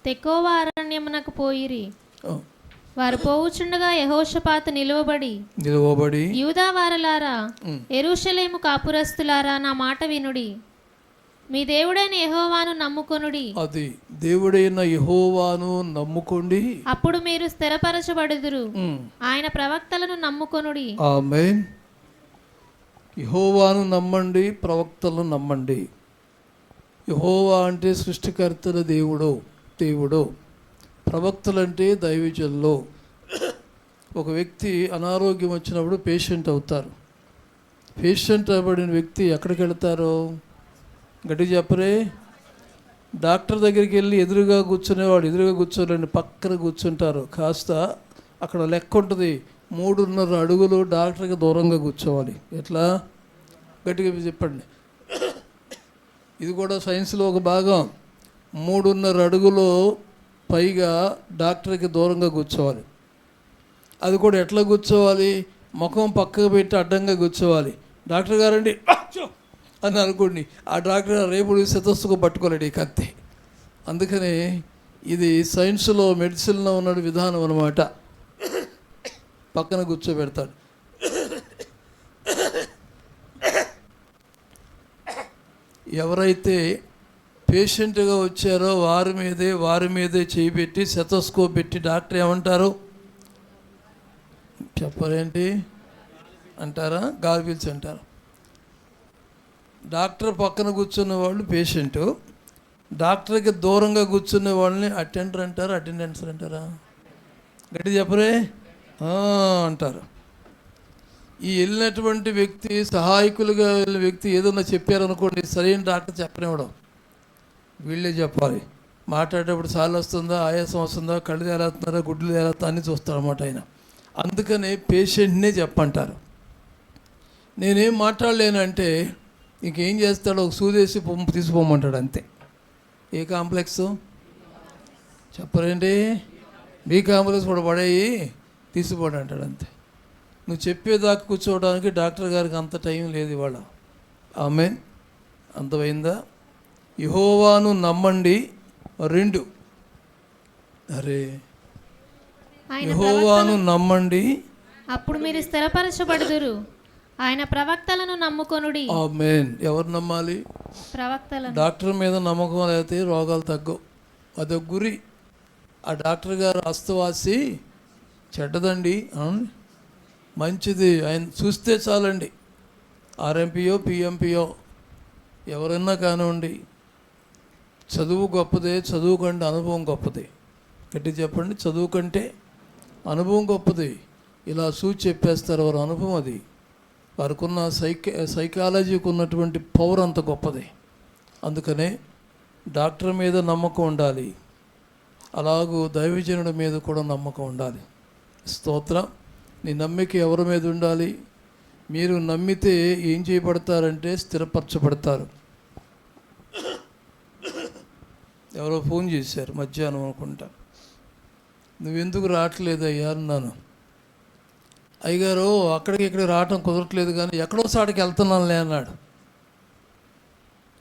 తెకోవ అరణ్యమునకు పోయిరి. వారు పోవుచుండగా యెహోషాపాతు నిలువబడి యూదా వారలారా, యెరూషలేము కాపురస్తులారా, నా మాట వినుడి. మీ దేవుడైన యెహోవాను నమ్ముకొనుడి. అది దేవుడైన యెహోవాను నమ్ముకోండి, అప్పుడు మీరు స్థిరపరచబడుదురు. ఆయన ప్రవక్తలను నమ్ముకొనుడి. ఆమేన్. యెహోవాను నమ్మండి, ప్రవక్తలను నమ్మండి. యెహోవా అంటే సృష్టికర్తల దేవుడు. ప్రవక్తలంటే దైవజనులు. ఒక వ్యక్తి అనారోగ్యం వచ్చినప్పుడు పేషెంట్ అవుతారు. పేషెంట్ అవ్వబడిన వ్యక్తి ఎక్కడికి వెళ్తారు? గట్టిగా చెప్పరే. డాక్టర్ దగ్గరికి వెళ్ళి ఎదురుగా కూర్చోలేండి, పక్కన కూర్చుంటారు. కాస్త అక్కడ లెక్క ఉంటుంది, 3.5 అడుగులు డాక్టర్కి దూరంగా కూర్చోవాలి. ఎట్లా? గట్టిగా చెప్పండి. ఇది కూడా సైన్స్లో ఒక భాగం. 3.5 అడుగులు పైగా డాక్టర్కి దూరంగా కూర్చోవాలి. అది కూడా ఎట్లా కూర్చోవాలి? ముఖం పక్కకు పెట్టి అడ్డంగా కూర్చోవాలి. డాక్టర్ గారండి అని అనుకోండి, ఆ డాక్టర్ రేపు శతస్సుకు పట్టుకోలేడు ఈ కత్తి. అందుకని ఇది సైన్స్లో, మెడిసిన్లో ఉన్న విధానం అన్నమాట. పక్కన కూర్చోబెడతాడు. ఎవరైతే పేషెంట్గా వచ్చారో వారి మీదే చేయి పెట్టి సెతస్కోప్ పెట్టి డాక్టర్ ఏమంటారు చెప్పరేంటి అంటారా? గార్బిల్స్ అంటారు. డాక్టర్ పక్కన కూర్చున్న వాళ్ళు పేషెంటు, డాక్టర్కి దూరంగా కూర్చునే వాళ్ళని అటెండెన్స్ అంటారా? గట్టి చెప్పరే అంటారు. ఈ వెళ్ళినటువంటి వ్యక్తి, సహాయకులుగా వెళ్ళిన వ్యక్తి ఏదన్నా చెప్పారనుకోండి, సరైన డాక్టర్ చెప్పనివ్వడం, వీళ్ళే చెప్పాలి. మాట్లాడేటప్పుడు సార్లు వస్తుందా, ఆయాసం వస్తుందా, కళ్ళు తేలేస్తున్నారా, గుడ్లు తేలేస్తా అని చూస్తారన్నమాట ఆయన. అందుకనే పేషెంట్నే చెప్పంటారు. నేనేం మాట్లాడలేనంటే ఇంకేం చేస్తాడో, ఒక సూదేసి తీసిపోమంటాడు అంతే. ఏ కాంప్లెక్స్ చెప్పరేంటి? బీ కాంప్లెక్స్ కూడా పడేయి తీసిపోడు అంటాడు అంతే. నువ్వు చెప్పేదాకా కూర్చోవడానికి డాక్టర్ గారికి అంత టైం లేదు ఇవాళ. ఆమేన్. అంతమైందా? యెహోవాను నమ్మండి. 2, అరే యెహోవాను నమ్మండి, అప్పుడు మీరు స్థిరపరచబడుదురు. ఆయన ప్రవక్తలను నమ్ముకొనుడి. ఆమేన్. ఎవరు నమ్మాలి? ప్రవక్తలను. డాక్టర్ మీద నమ్మకం లేకపోతే రోగాలు తగ్గవు. అదొక గురి. ఆ డాక్టర్ గారు అస్తవాసి చెడ్డదండి, మంచిది, ఆయన చూస్తే చాలండి. ఆర్ఎంపీఓ పిఎంపీఓ ఎవరన్నా కానివ్వండి, చదువు గొప్పదే, చదువు కంటే అనుభవం గొప్పది. గట్టి చెప్పండి, చదువు కంటే అనుభవం గొప్పది. ఇలా చూసి చెప్పేస్తారు, వారి అనుభవం అది. వారికి ఉన్న సైకాలజీకి ఉన్నటువంటి పవర్ అంత గొప్పది. అందుకనే డాక్టర్ మీద నమ్మకం ఉండాలి, అలాగూ దైవజనుడి మీద కూడా నమ్మకం ఉండాలి. స్తోత్రం. నీ నమ్మిక ఎవరి మీద ఉండాలి? మీరు నమ్మితే ఏం చేయబడతారంటే స్థిరపరచబడతారు. ఎవరో ఫోన్ చేశారు మధ్యాహ్నం అనుకుంటా, నువ్వెందుకు రావట్లేదయ్యా అన్నాను. అయ్యగారు అక్కడికి ఇక్కడ రావటం కుదరట్లేదు, కానీ ఎక్కడో సాటికి వెళ్తున్నానులే అన్నాడు.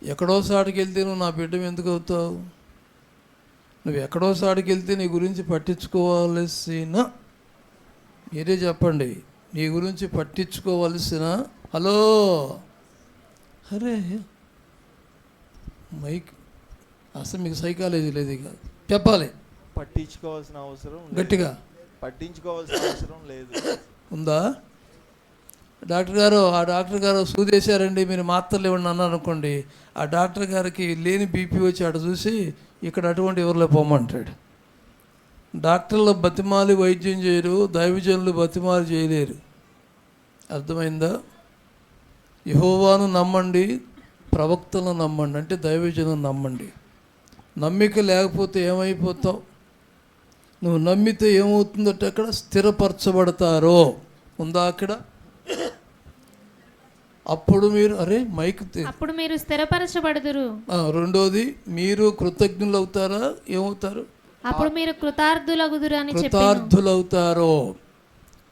ఎక్కడో సాటికి వెళ్తే నువ్వు నా బిడ్డ ఎందుకు అవుతావు? నువ్వు ఎక్కడో సాటికి వెళ్తే నీ గురించి పట్టించుకోవాల్సిన, మీరే చెప్పండి, నీ గురించి పట్టించుకోవాల్సిన, హలో అరే మైక్ అసలు మీకు సైకాలజీ లేదు, ఇక చెప్పాలి. పట్టించుకోవాల్సిన అవసరం గట్టిగా పట్టించుకోవాల్సిన అవసరం లేదు. ఉందా? డాక్టర్ గారు, ఆ డాక్టర్ గారు సూదేశారండి, మీరు మాత్రలు ఇవ్వండి అన్నారు అనుకోండి, ఆ డాక్టర్ గారికి లేని బీపీ వచ్చి అటు చూసి ఇక్కడ అటువంటి ఎవరిలో పోమంటాడు. డాక్టర్లు బతిమాలి వైద్యం చేయరు, దైవజనులు బతిమాలి చేయలేరు. అర్థమైందా? యెహోవాను నమ్మండి, ప్రవక్తలను నమ్మండి, అంటే దైవజనులను నమ్మండి. నమ్మిక లేకపోతే ఏమైపోతావు? నువ్వు నమ్మితే ఏమవుతుందంటే అక్కడ స్థిరపరచబడతారో, ఉందా అక్కడ? అప్పుడు మీరు అప్పుడు మీరు స్థిరపరచబడుదురు. రెండోది, మీరు కృతజ్ఞులు అవుతారా? ఏమవుతారు? అప్పుడు మీరు కృతార్థులగుదురు అని చెప్పాను. కృతార్థులవుతారో.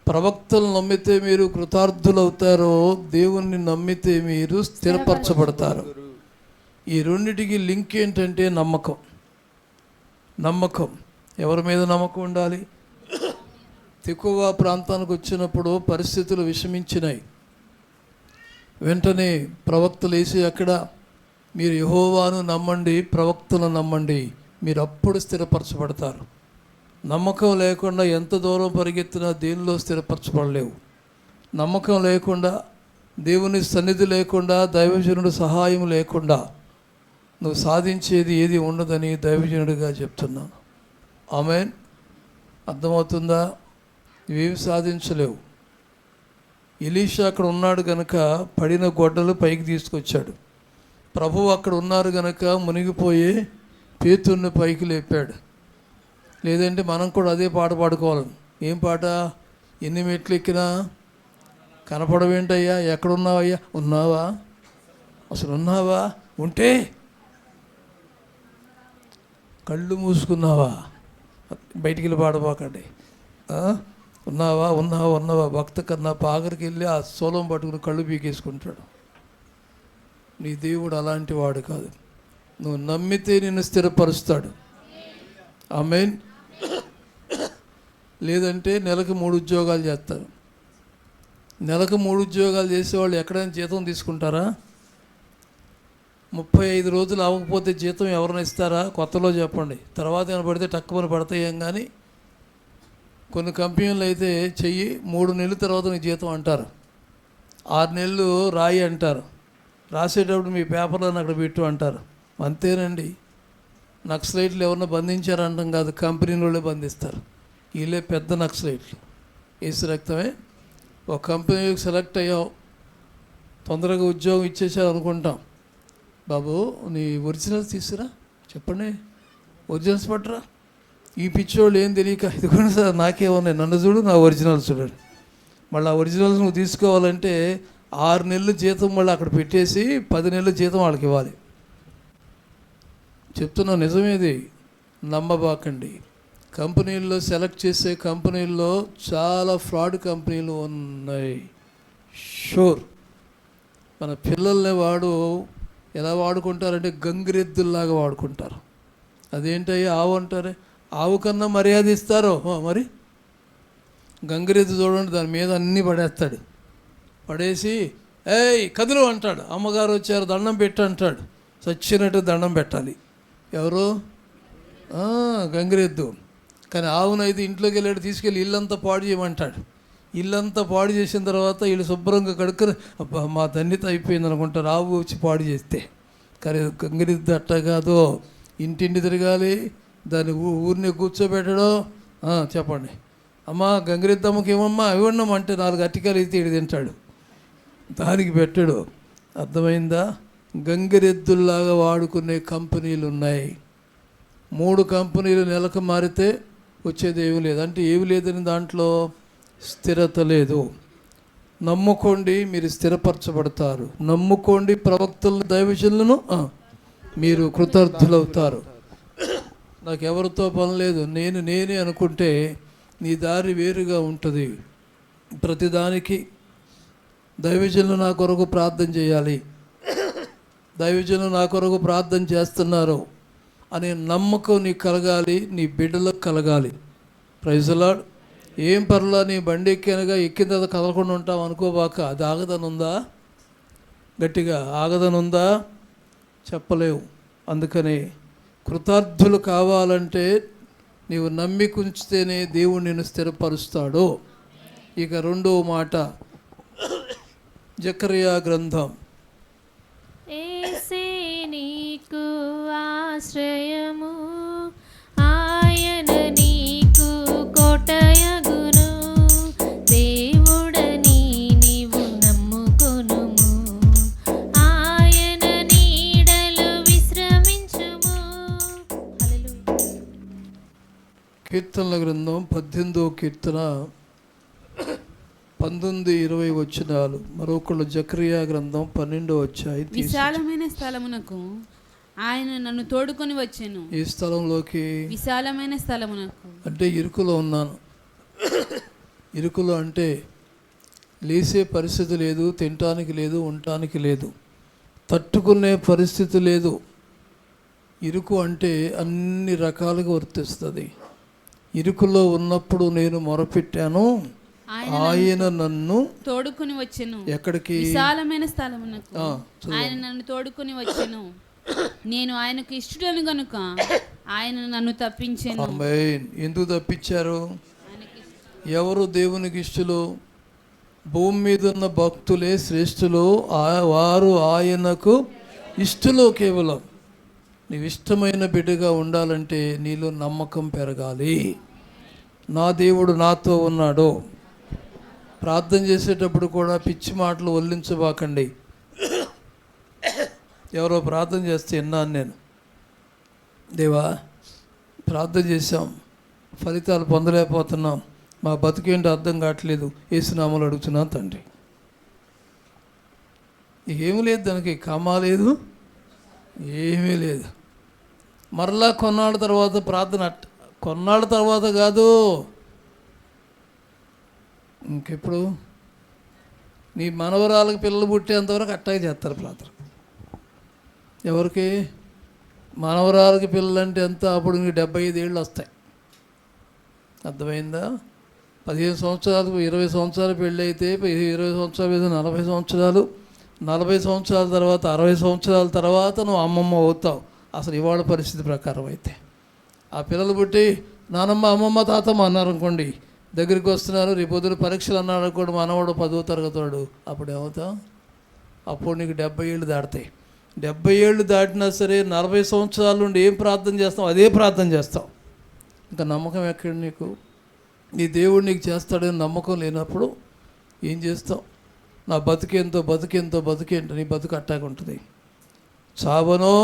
ప్రవక్తలు నమ్మితే మీరు కృతార్థులవుతారో, దేవుణ్ణి నమ్మితే మీరు స్థిరపరచబడతారు. ఈ రెండిటికి లింక్ ఏంటంటే నమ్మకం. నమ్మకం. ఎవరి మీద నమ్మకం ఉండాలి? తెకోవ ప్రాంతానికి వచ్చినప్పుడు పరిస్థితులు విషమించినాయి. వెంటనే ప్రవక్తలు వేసి అక్కడ, మీరు యెహోవాను నమ్మండి, ప్రవక్తలను నమ్మండి, మీరు అప్పుడు స్థిరపరచబడతారు. నమ్మకం లేకుండా ఎంత దూరం పరిగెత్తినా దేనిలో స్థిరపరచబడలేవు. నమ్మకం లేకుండా, దేవుని సన్నిధి లేకుండా, దైవజనుడు సహాయం లేకుండా నువ్వు సాధించేది ఏది ఉండదని దైవజనుడిగా చెప్తున్నాను. ఆమేన్. అర్థమవుతుందా? ఇవేమి సాధించలేవు. ఎలీషా అక్కడ ఉన్నాడు కనుక పడిన గొడ్డలు పైకి తీసుకొచ్చాడు. ప్రభువు అక్కడ ఉన్నారు కనుక మునిగిపోయి పేతుర్ని పైకి లేపాడు. లేదంటే మనం కూడా అదే పాట పాడుకోవాలి. ఏం పాట? ఎన్ని మెట్లు ఎక్కినా కనపడవేంటయ్యా, ఎక్కడున్నావయ్యా, ఉన్నావా, అసలు ఉన్నావా, ఉంటే కళ్ళు మూసుకున్నావా, బయటికి వెళ్ళి పాడబాకండి. ఉన్నావా ఉన్నావా ఉన్నావా, భక్త కన్నా పాగరికి వెళ్ళి ఆ సోలం పట్టుకుని కళ్ళు పీకేసుకుంటాడు. నీ దేవుడు అలాంటి వాడు కాదు. నువ్వు నమ్మితే నిన్ను స్థిరపరుస్తాడు. ఆమేన్. లేదంటే నెలకు 3 ఉద్యోగాలు చేస్తారు. నెలకు 3 ఉద్యోగాలు చేసేవాళ్ళు ఎక్కడైనా జీతం తీసుకుంటారా? 35 రోజులు అవ్వకపోతే జీతం ఎవరైనా ఇస్తారా? కొత్తలో చెప్పండి. తర్వాత ఏమైనా పడితే టక్కుమని పడతాయేం. కానీ కొన్ని కంపెనీలు అయితే చెయ్యి 3 నెలల తర్వాత నీ జీతం అంటారు. 6 నెలలు రాయి అంటారు. రాసేటప్పుడు మీ పేపర్లో అక్కడ పెట్టు అంటారు. అంతేనండి. నక్సలైట్లు ఎవరన్నా బంధించారంటాం కాదు, కంపెనీ వాళ్ళే బంధిస్తారు. వీళ్ళే పెద్ద నక్సలైట్లు. ఏసు రక్తమే ఒక కంపెనీకి సెలెక్ట్ అయ్యావు, తొందరగా ఉద్యోగం ఇచ్చేసావు అనుకుంటాం. బాబు నీ ఒరిజినల్స్ తీసుకురా, చెప్పండి, ఒరిజినల్స్ పట్టరా. ఈ పిచ్చోళ్ళు ఏం తెలియక, ఇది కూడా సార్ నాకే ఉన్నాయి, నన్ను చూడు, నా ఒరిజినల్స్ చూడండి. మళ్ళీ ఆ ఒరిజినల్స్ నువ్వు తీసుకోవాలంటే 6 నెలలు జీతం మళ్ళీ అక్కడ పెట్టేసి 10 నెలల జీతం వాళ్ళకి ఇవ్వాలి. చెప్తున్నా, నిజమేది, నమ్మబాకండి. కంపెనీల్లో సెలెక్ట్ చేసే కంపెనీల్లో చాలా ఫ్రాడ్ కంపెనీలు ఉన్నాయి, షూర్. మన పిల్లల్ని ఎలా వాడుకుంటారంటే గంగిరెద్దుల్లాగా వాడుకుంటారు. అదేంటయ్యా ఆవు అంటారే, ఆవు కన్నా మర్యాద ఇస్తారు. మరి గంగిరెద్దు చూడండి, దాని మీద అన్నీ పడేస్తాడు, పడేసి ఏయ్ కదులు అంటాడు. అమ్మగారు వచ్చారు దండం పెట్టు అంటాడు, చచ్చినట్టు దండం పెట్టాలి. ఎవరు? గంగిరెద్దు. కానీ ఆవునైతే ఇంట్లోకి వెళ్ళాడు, తీసుకెళ్ళి ఇల్లంతా పాడు చేయమంటాడు. ఇల్లంతా పాడు చేసిన తర్వాత వీళ్ళు శుభ్రంగా కడుక్కుని అబ్బా మా ధన్యత అయిపోయింది అనుకుంటారు, ఆవు వచ్చి పాడు చేస్తే. కానీ గంగిరెద్దు అట్ట కాదు, ఇంటింటి తిరగాలి, దాన్ని ఊరిని కూర్చోబెట్టడం. చెప్పండి అమ్మా, గంగిరెద్దమ్మకి ఏమమ్మా ఇవ్వండమ్మా అంటే 4 అట్టికాయలు అయితే ఇటు తింటాడు, దానికి పెట్టాడు. అర్థమైందా? గంగిరెద్దుల్లాగా వాడుకునే కంపెనీలు ఉన్నాయి. 3 కంపెనీలు నెలకు మారితే వచ్చేది ఏమీ లేదు. అంటే ఏమి లేదని దాంట్లో స్థిరత లేదు. నమ్ముకోండి, మీరు స్థిరపరచబడతారు. నమ్ముకోండి ప్రవక్తలను, దైవజనులను, మీరు కృతార్థులవుతారు. నాకు ఎవరితో పని లేదు, నేనే అనుకుంటే నీ దారి వేరుగా ఉంటుంది. ప్రతిదానికి దైవజనులు నా కొరకు ప్రార్థన చేయాలి, దైవజనులు నా కొరకు ప్రార్థన చేస్తున్నారు అనే నమ్మకం నీకు కలగాలి, నీ బిడ్డలకు కలగాలి. Praise the Lord. ఏం పర్లా, నీ బండి ఎక్కినగా ఎక్కిన తర్వాత కదలకుండా ఉంటాం అనుకోబాక. అది ఆగదనుందా? గట్టిగా ఆగదనుందా? చెప్పలేవు. అందుకని కృతార్థులు కావాలంటే నీవు నమ్మికుంచితేనే దేవుడు నిన్ను స్థిరపరుస్తాడు. ఇక 2వ మాట, జకర్యా గ్రంథం. యేసే నీకు ఆశ్రయము, ఆయన నీకు కోటయగును, దేవుడని నీవు నమ్ముకొనుము, ఆయన నీడలో విశ్రమించుము. హల్లెలూయా. కీర్తనల గ్రంథం 18వ కీర్తన 19-20 వచనాలు. మరొకళ్ళు జకర్యా గ్రంథం 12వ అధ్యాయం. విశాలమైన స్థలమునకు ఆయన నన్ను తోడుకొని వచ్చెను. ఈ స్థలంలోకి, విశాలమైన స్థలమునకు అంటే ఇరుకులో ఉన్నాను. ఇరుకులో అంటే లేసే పరిస్థితి లేదు, తినటానికి లేదు, ఉండటానికి లేదు, తట్టుకునే పరిస్థితి లేదు. ఇరుకు అంటే అన్ని రకాలుగా వర్తిస్తుంది. ఇరుకులో ఉన్నప్పుడు నేను మొరపెట్టాను, ఆయన నన్ను తోడుకొని వచ్చెను. ఎక్కడికి? విశాలమైన స్థలమునకు ఆయన నన్ను తోడుకొని వచ్చెను. నేను ఆయనకు ఇష్టడను గనుక ఆయన నన్ను తప్పించెను. ఆమేన్. ఎందుకు తప్పించారు? ఎవరు దేవునికి ఇష్టలు? భూమి మీద ఉన్న భక్తులే శ్రేష్ఠులు, వారు ఆయనకు ఇష్టలు. కేవలం నీవు ఇష్టమైన బిడ్డగా ఉండాలంటే నీలో నమ్మకం పెరగాలి. నా దేవుడు నాతో ఉన్నాడు. ప్రార్థన చేసేటప్పుడు కూడా పిచ్చి మాటలు వల్లించబాకండి. ఎవరో ప్రార్థన చేస్తే విన్నాను నేను, దేవా ప్రార్థన చేశాం, ఫలితాలు పొందలేకపోతున్నాం, మా బతుకేంటో అర్థం కావట్లేదు, యేసునామములో అడుగుతున్నాను తండ్రి. ఏమీ లేదు, దానికి కామా లేదు, ఏమీ లేదు. మరలా కొన్నాళ్ళ తర్వాత ప్రార్థన, కొన్నాళ్ళ తర్వాత కాదు, ఇంకెప్పుడు నీ మనవరాలకు పిల్లలు పుట్టేంతవరకు అట్టాగే చేస్తారు ప్రార్థన. ఎవరికి? మనవరాలకి పిల్లలు అంటే ఎంత? అప్పుడు ఇంక 75 ఏళ్ళు వస్తాయి. అర్థమైందా? 15 సంవత్సరాలు 20 సంవత్సరాలు పెళ్ళి అయితే 20 సంవత్సరాలు మీద 40 సంవత్సరాలు, 40 సంవత్సరాల తర్వాత 60 సంవత్సరాల తర్వాత నువ్వు అమ్మమ్మ అవుతావు. అసలు ఇవాళ పరిస్థితి ప్రకారం అయితే ఆ పిల్లలు పుట్టి నానమ్మ, అమ్మమ్మ, తాతమ్మ అన్నారు అనుకోండి, దగ్గరికి వస్తున్నారు, రేపు పొద్దున పరీక్షలు అన్నాడు అనుకోండి, మనవాడు 10వ తరగతి, అప్పుడు ఏమవుతావు? అప్పుడు నీకు 70 ఏళ్ళు దాటుతాయి. 70 ఏళ్ళు దాటినా సరే 40 సంవత్సరాల నుండి ఏం ప్రార్థన చేస్తావు? అదే ప్రార్థన చేస్తావు. ఇంకా నమ్మకం ఎక్కడ నీకు? నీ దేవుడు నీకు చేస్తాడని నమ్మకం లేనప్పుడు ఏం చేస్తాం? నా బతుకేంటో నీ బతుకు అట్టాగా ఉంటుంది. చావనో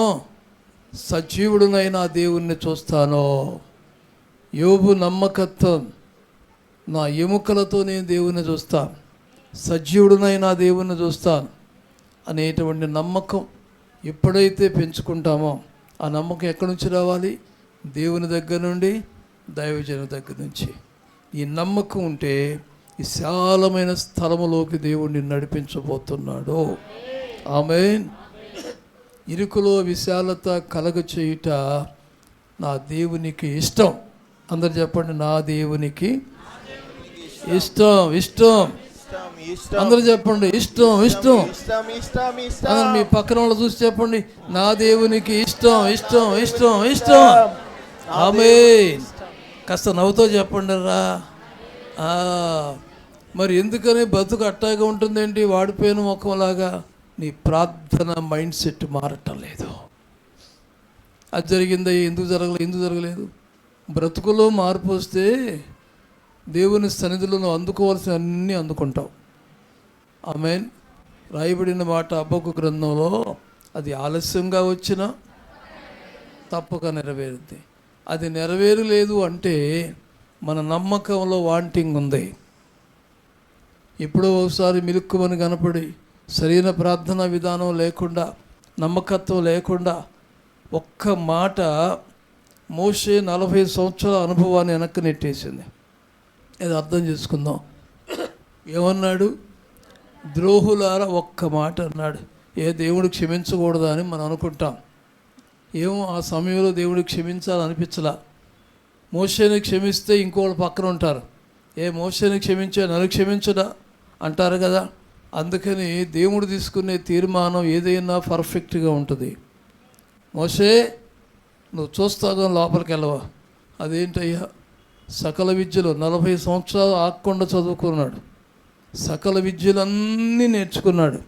సజీవుడునైనా దేవుణ్ణి చూస్తానో, యోబు నమ్మకత్వం, నా ఎముకలతో నేను దేవుణ్ణి చూస్తాను, సజీవుడునైనా దేవుణ్ణి చూస్తాను అనేటువంటి నమ్మకం ఎప్పుడైతే పెంచుకుంటామో, ఆ నమ్మకం ఎక్కడి నుంచి రావాలి? దేవుని దగ్గర నుండి, దైవజనుల దగ్గర నుంచి. ఈ నమ్మకం ఉంటే విశాలమైన స్థలములోకి దేవుడిని నడిపించబోతున్నాడు. ఆమేన్. ఇరుకులో విశాలత కలగ చేయుట నా దేవునికి ఇష్టం. అందరు చెప్పండి, నా దేవునికి ఇష్టం. ఇష్టం అందరూ చెప్పండి, ఇష్టం. ఇష్టం అందరు మీ పక్కన వాళ్ళు చూసి చెప్పండి, నా దేవునికి ఇష్టం. ఇష్టం ఇష్టం ఇష్టం ఆమేన్. కాస్త నవ్వుతో చెప్పండి రా. మరి ఎందుకని బతుకు అట్టాగా ఉంటుందేంటి? వాడిపోయిన ముఖంలాగా. నీ ప్రార్థన మైండ్ సెట్ మారటం లేదు. అది జరిగిందా? ఎందుకు జరగలేదు? బ్రతుకులో మార్పు వస్తే దేవుని సన్నిధిలో నువ్వు అందుకోవాల్సిన అన్నీ అందుకుంటావు. ఆమేన్. రాయబడిన మాట హబక్కూకు గ్రంథంలో, అది ఆలస్యంగా వచ్చినా తప్పక నెరవేరుద్ది. అది నెరవేరలేదు అంటే మన నమ్మకంలో వాంటింగ్ ఉంది. ఎప్పుడో ఒకసారి మిలుక్కుమని కనపడి సరైన ప్రార్థనా విధానం లేకుండా, నమ్మకత్వం లేకుండా ఒక్క మాట మోషే 40 సంవత్సరాల అనుభవాన్ని వెనక్కి నెట్టేసింది. అది అర్థం చేసుకుందాం. ఏమన్నాడు? ద్రోహులారా ఒక్క మాట అన్నాడు. దేవుడు క్షమించకూడదా అని మనం అనుకుంటాం. ఏమో ఆ సమయంలో దేవుడికి క్షమించాలనిపించలా. మోషేని క్షమిస్తే ఇంకోళ్ళు పక్కన ఉంటారు, మోషేని క్షమించా నన్ను క్షమించడా అంటారు కదా. అందుకని దేవుడు తీసుకునే తీర్మానం ఏదైనా పర్ఫెక్ట్గా ఉంటుంది. మోషే, నువ్వు చూస్తాగా లోపలికి వెళ్ళవా? అదేంటయ్యా? సకల విద్యలు 40 సంవత్సరాలు ఆగకుండా చదువుకున్నాడు, సకల విద్యలన్నీ నేర్చుకున్నాడు.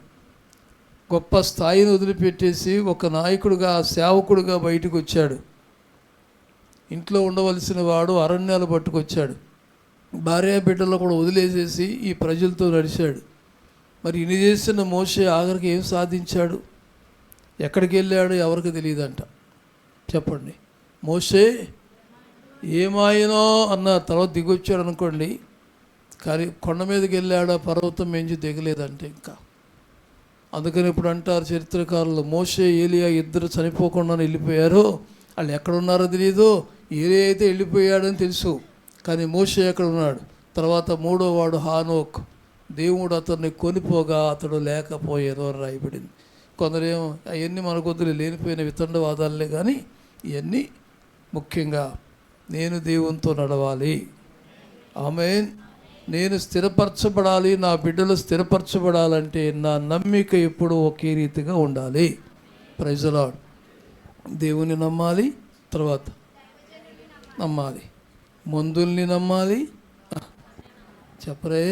గొప్ప స్థాయిని వదిలిపెట్టేసి ఒక నాయకుడిగా, సేవకుడిగా బయటకు వచ్చాడు. ఇంట్లో ఉండవలసిన వాడు అరణ్యాలు పట్టుకొచ్చాడు. భార్య బిడ్డలు కూడా వదిలేసేసి ఈ ప్రజలతో నడిచాడు. మరి ఇన్ని చేసిన మోషే ఆఖరికి ఏం సాధించాడు? ఎక్కడికి వెళ్ళాడు? ఎవరికి తెలియదంట. చెప్పండి. మోషే ఏమాయనో అన్న తర్వాత దిగొచ్చాడు అనుకోండి, కానీ కొండ మీదకి వెళ్ళాడు, పర్వతం మించి దిగలేదంటే ఇంకా. అందుకని ఇప్పుడు అంటారు చరిత్రకారులు, మోషే ఏలియా ఇద్దరు చనిపోకుండా వెళ్ళిపోయారు. వాళ్ళు ఎక్కడున్నారో తెలియదు. ఏలియా అయితే వెళ్ళిపోయాడని తెలుసు, కానీ మోషే ఎక్కడ ఉన్నాడు? తర్వాత 3వ వాడు హానోక్, దేవుడు అతన్ని కొనిపోగా అతడు లేకపోయారు అని రాయబడింది. కొందరేమో అవన్నీ మనకొద్దులు లేనిపోయిన వితండవాదాలే, కానీ ఇవన్నీ ముఖ్యంగా నేను దేవునితో నడవాలి. ఆమేన్. నేను స్థిరపరచబడాలి, నా బిడ్డలు స్థిరపరచబడాలంటే నా నమ్మిక ఎప్పుడూ ఒకే రీతిగా ఉండాలి. Praise the Lord. దేవుని నమ్మాలి, తర్వాత నమ్మాలి, మందుల్ని నమ్మాలి, చెప్పరే,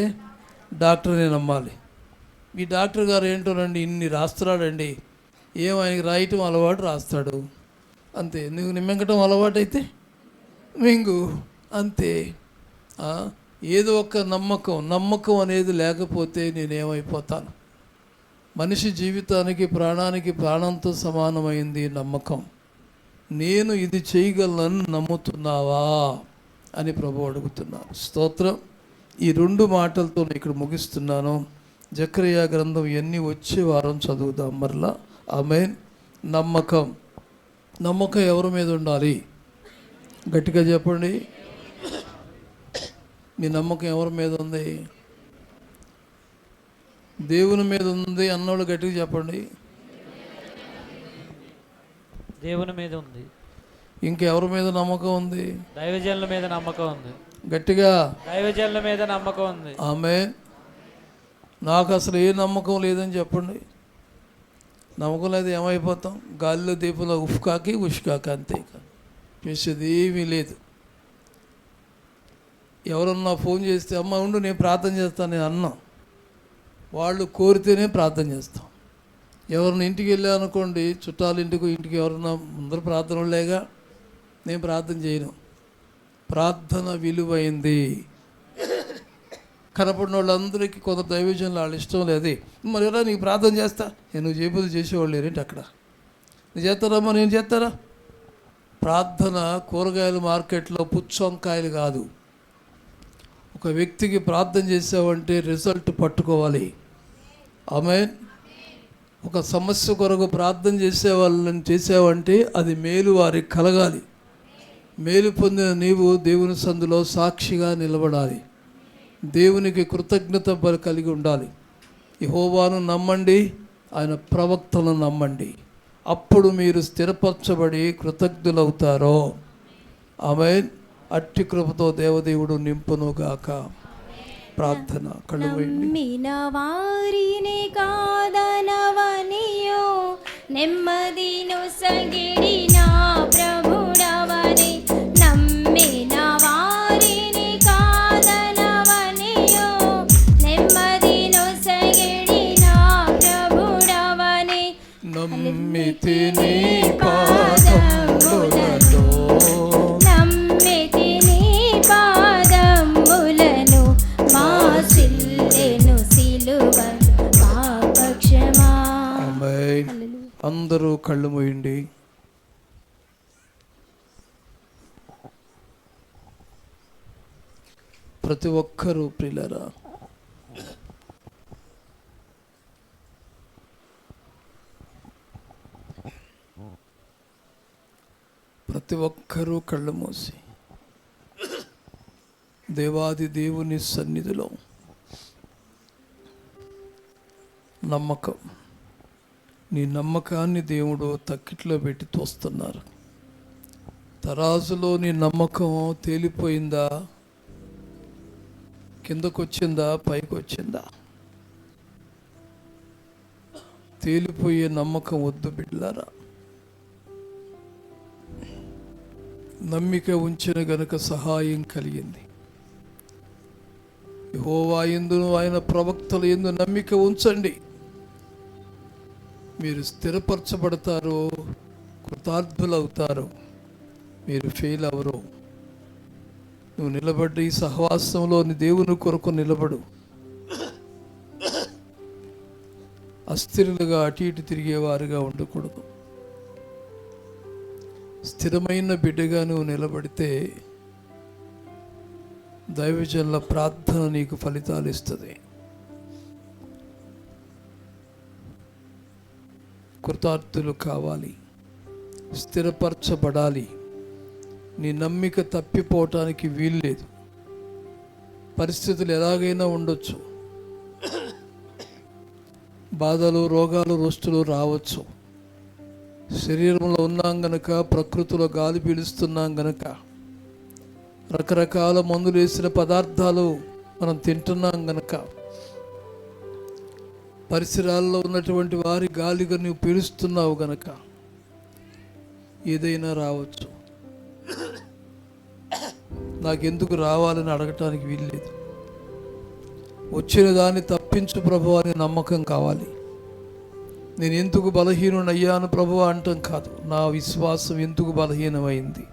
డాక్టర్ని నమ్మాలి. ఈ డాక్టర్ గారు ఏంటోనండి ఇన్ని రాస్తున్నాడండి, ఆయనకి రాయటం అలవాటు రాస్తాడు అంతే. నువ్వు మింగటం అలవాటు అయితే మింగు అంతే. ఏదో ఒక నమ్మకం అనేది లేకపోతే నేనేమైపోతాను? మనిషి జీవితానికి, ప్రాణానికి ప్రాణంతో సమానమైంది నమ్మకం. నేను ఇది చేయగలను నమ్ముతున్నావా అని ప్రభువు అడుగుతున్నారు. స్తోత్రం. ఈ 2 మాటలతో నేను ఇక్కడ ముగిస్తున్నాను. జకరియా గ్రంథం ఇవన్నీ వచ్చే వారం చదువుదాం మరలా. ఆమేన్. నమ్మకం ఎవరి మీద ఉండాలి? గట్టిగా చెప్పండి. మీ నమ్మకం ఎవరి మీద ఉంది? దేవుని మీద ఉంది అన్నోళ్ళు గట్టిగా చెప్పండి. దేవుని మీద ఉంది. ఇంకెవరి మీద నమ్మకం ఉంది? దైవజనుల మీద నమ్మకం ఉంది. గట్టిగా, దైవజనుల మీద నమ్మకం ఉంది. ఆమేన్. నాకు అసలు ఏ నమ్మకం లేదని చెప్పండి. నమ్మకం లేదు ఏమైపోతాం? గాలిలో దీపంలో ఉష్కాకి అంతే, చేసేది ఏమీ లేదు. ఎవరన్నా ఫోన్ చేస్తే అమ్మ ఉండు నేను ప్రార్థన చేస్తాను నేను అన్నా, వాళ్ళు కోరితేనే ప్రార్థన చేస్తాం. ఎవరిని ఇంటికి వెళ్ళా అనుకోండి, చుట్టాల ఇంటికి ఎవరన్నా ముందర ప్రార్థన లేగా నేను ప్రార్థన చేయను. ప్రార్థన విలువైంది. కనపడిన వాళ్ళందరికీ కొంత దైవజనులు వాళ్ళ ఇష్టం లేదు. మరి ఎలా నీకు ప్రార్థన చేస్తా, నువ్వు చేయబోదు చేసేవాళ్ళు లేరేంటి అక్కడ? నేను చేస్తారమ్మా, నేను చేస్తారా? ప్రార్థన కూరగాయల మార్కెట్లో పుచ్చొంకాయలు కాదు. ఒక వ్యక్తికి ప్రార్థన చేసావంటే రిజల్ట్ పట్టుకోవాలి. ఆమేన్. ఒక సమస్య కొరకు ప్రార్థన చేసావంటే అది మేలు వారికి కలగాలి. మేలు పొందిన నీవు దేవుని సందులో సాక్షిగా నిలబడాలి. దేవునికి కృతజ్ఞత కలిగి ఉండాలి. యెహోవాను నమ్మండి, ఆయన ప్రవక్తలను నమ్మండి, అప్పుడు మీరు స్థిరపరచబడి కృతజ్ఞులవుతారో. ఆమేన్. అట్టి కృపతో దేవదేవుడు నింపునుగాక. ప్రార్థన. కళ్ళు మూయండి. నమ్మిన వారిని కాదనవనియో నెమ్మదిను సగిడిన ప్రభుడవని. నమ్మిన వారిని కాదనవనియో నెమ్మదిను సగిడిన ప్రభుడవని. నమ్మితి నీ పాదములలో నమ్మితి నీ పాదములను మా సిల్లెను సిలువ మా పక్షమా. ఆమేన్. అందరూ కళ్ళు మూయండి. ప్రతి ఒక్కరూ ప్రియులారా, ప్రతి ఒక్కరూ కళ్ళు మూసి దేవాది దేవుని సన్నిధిలో నమ్మకం, నీ నమ్మకాన్ని దేవుడు తక్కిట్లో పెట్టి తోస్తున్నారు. తరాజులో నీ నమ్మకం తేలిపోయిందా, కిందకొచ్చిందా, పైకి వచ్చిందా? తేలిపోయే నమ్మకం వద్దు బిడ్డలారా. నమ్మిక ఉంచిన గనుక సహాయం కలిగింది. యెహోవా యందును ఆయన ప్రవక్తల యందు నమ్మిక ఉంచండి, మీరు స్థిరపరచబడతారు, కృతార్థులవుతారు, మీరు ఫెయిల్ అవరు. నువ్వు నిలబడ్డ ఈ సహవాసంలోని దేవుని కొరకు నిలబడు. అస్థిరులుగా అటు ఇటు తిరిగేవారుగా ఉండకూడదు. స్థిరమైన బిడ్డగా నువ్వు నిలబడితే దైవజనుల ప్రార్థన నీకు ఫలితాలు ఇస్తుంది. కృతార్థులు కావాలి, స్థిరపరచబడాలి. నీ నమ్మిక తప్పిపోవటానికి వీల్లేదు. పరిస్థితులు ఎలాగైనా ఉండొచ్చు, బాధలు, రోగాలు, రోస్తులు రావచ్చు. శరీరంలో ఉన్నాం గనక, ప్రకృతిలో గాలి పీలుస్తున్నాం గనక, రకరకాల మందులు వేసిన పదార్థాలు మనం తింటున్నాం గనక, పరిసరాల్లో ఉన్నటువంటి వారి గాలిగా నువ్వు పీలుస్తున్నావు గనక ఏదైనా రావచ్చు. నాకెందుకు రావాలని అడగటానికి వీల్లేదు. వచ్చిన దాన్ని తప్పించు ప్రభు అని నమ్మకం కావాలి. నేను ఎందుకు బలహీనుడయ్యాను ప్రభు అంటాం కాదు, నా విశ్వాసం ఎందుకు బలహీనమైంది.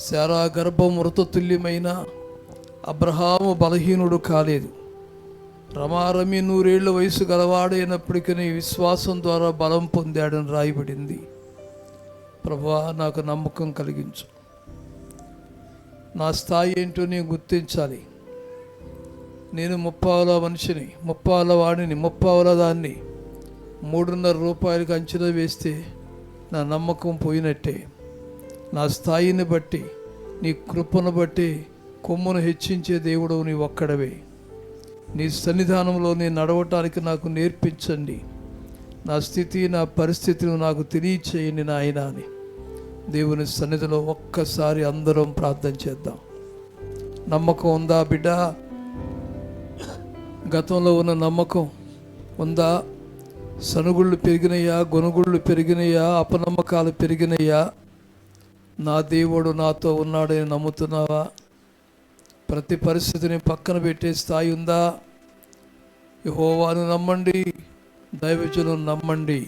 శారా గర్భం మృతతుల్యమైన అబ్రహాము బలహీనుడు కాలేదు. రమారమి 100 ఏళ్ల వయసు గలవాడైనప్పటికీ విశ్వాసం ద్వారా బలం పొందాడని రాయబడింది. ప్రభువా, నాకు నమ్మకం కలిగించు. నా స్థాయి ఏంటో నేను గుర్తించాలి. నేను 30 మనిషిని, 30 వాడిని, 30 దాన్ని 3.5 రూపాయలకి అంచనా వేస్తే నా నమ్మకం పోయినట్టే. నా స్థాయిని బట్టి, నీ కృపను బట్టి కొమ్మును హెచ్చించే దేవుడు నీ ఒక్కడవే. నీ సన్నిధానంలో నేను నడవటానికి నాకు నేర్పించండి. నా స్థితి, నా పరిస్థితిని నాకు తెలియచేయండి నాయనా అని దేవుని సన్నిధిలో ఒక్కసారి అందరం ప్రార్థన చేద్దాం. నమ్మకం ఉందా బిడ్డ? గతంలో ఉన్న నమ్మకం ఉందా? సనుగుళ్ళు పెరిగినయా, గొనుగుళ్ళు పెరిగినయా, అపనమ్మకాలు పెరిగినయా? నా దేవుడు నాతో ఉన్నాడని నమ్ముతున్నావా? ప్రతి పరిస్థితిని పక్కన పెట్టే స్థాయి ఉందా? యెహోవాను నమ్మండి, దైవజనులను నమ్మండి,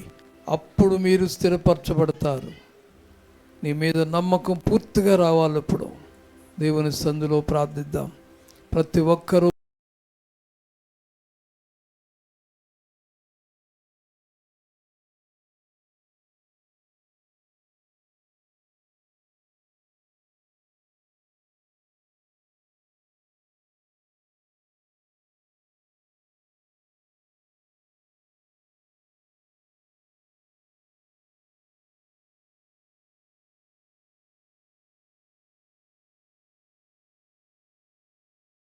అప్పుడు మీరు స్థిరపరచబడతారు. నీ మీద నమ్మకం పూర్తిగా రావాలి. ఇప్పుడు దేవుని సందులో ప్రార్థిద్దాం. ప్రతి ఒక్కరూ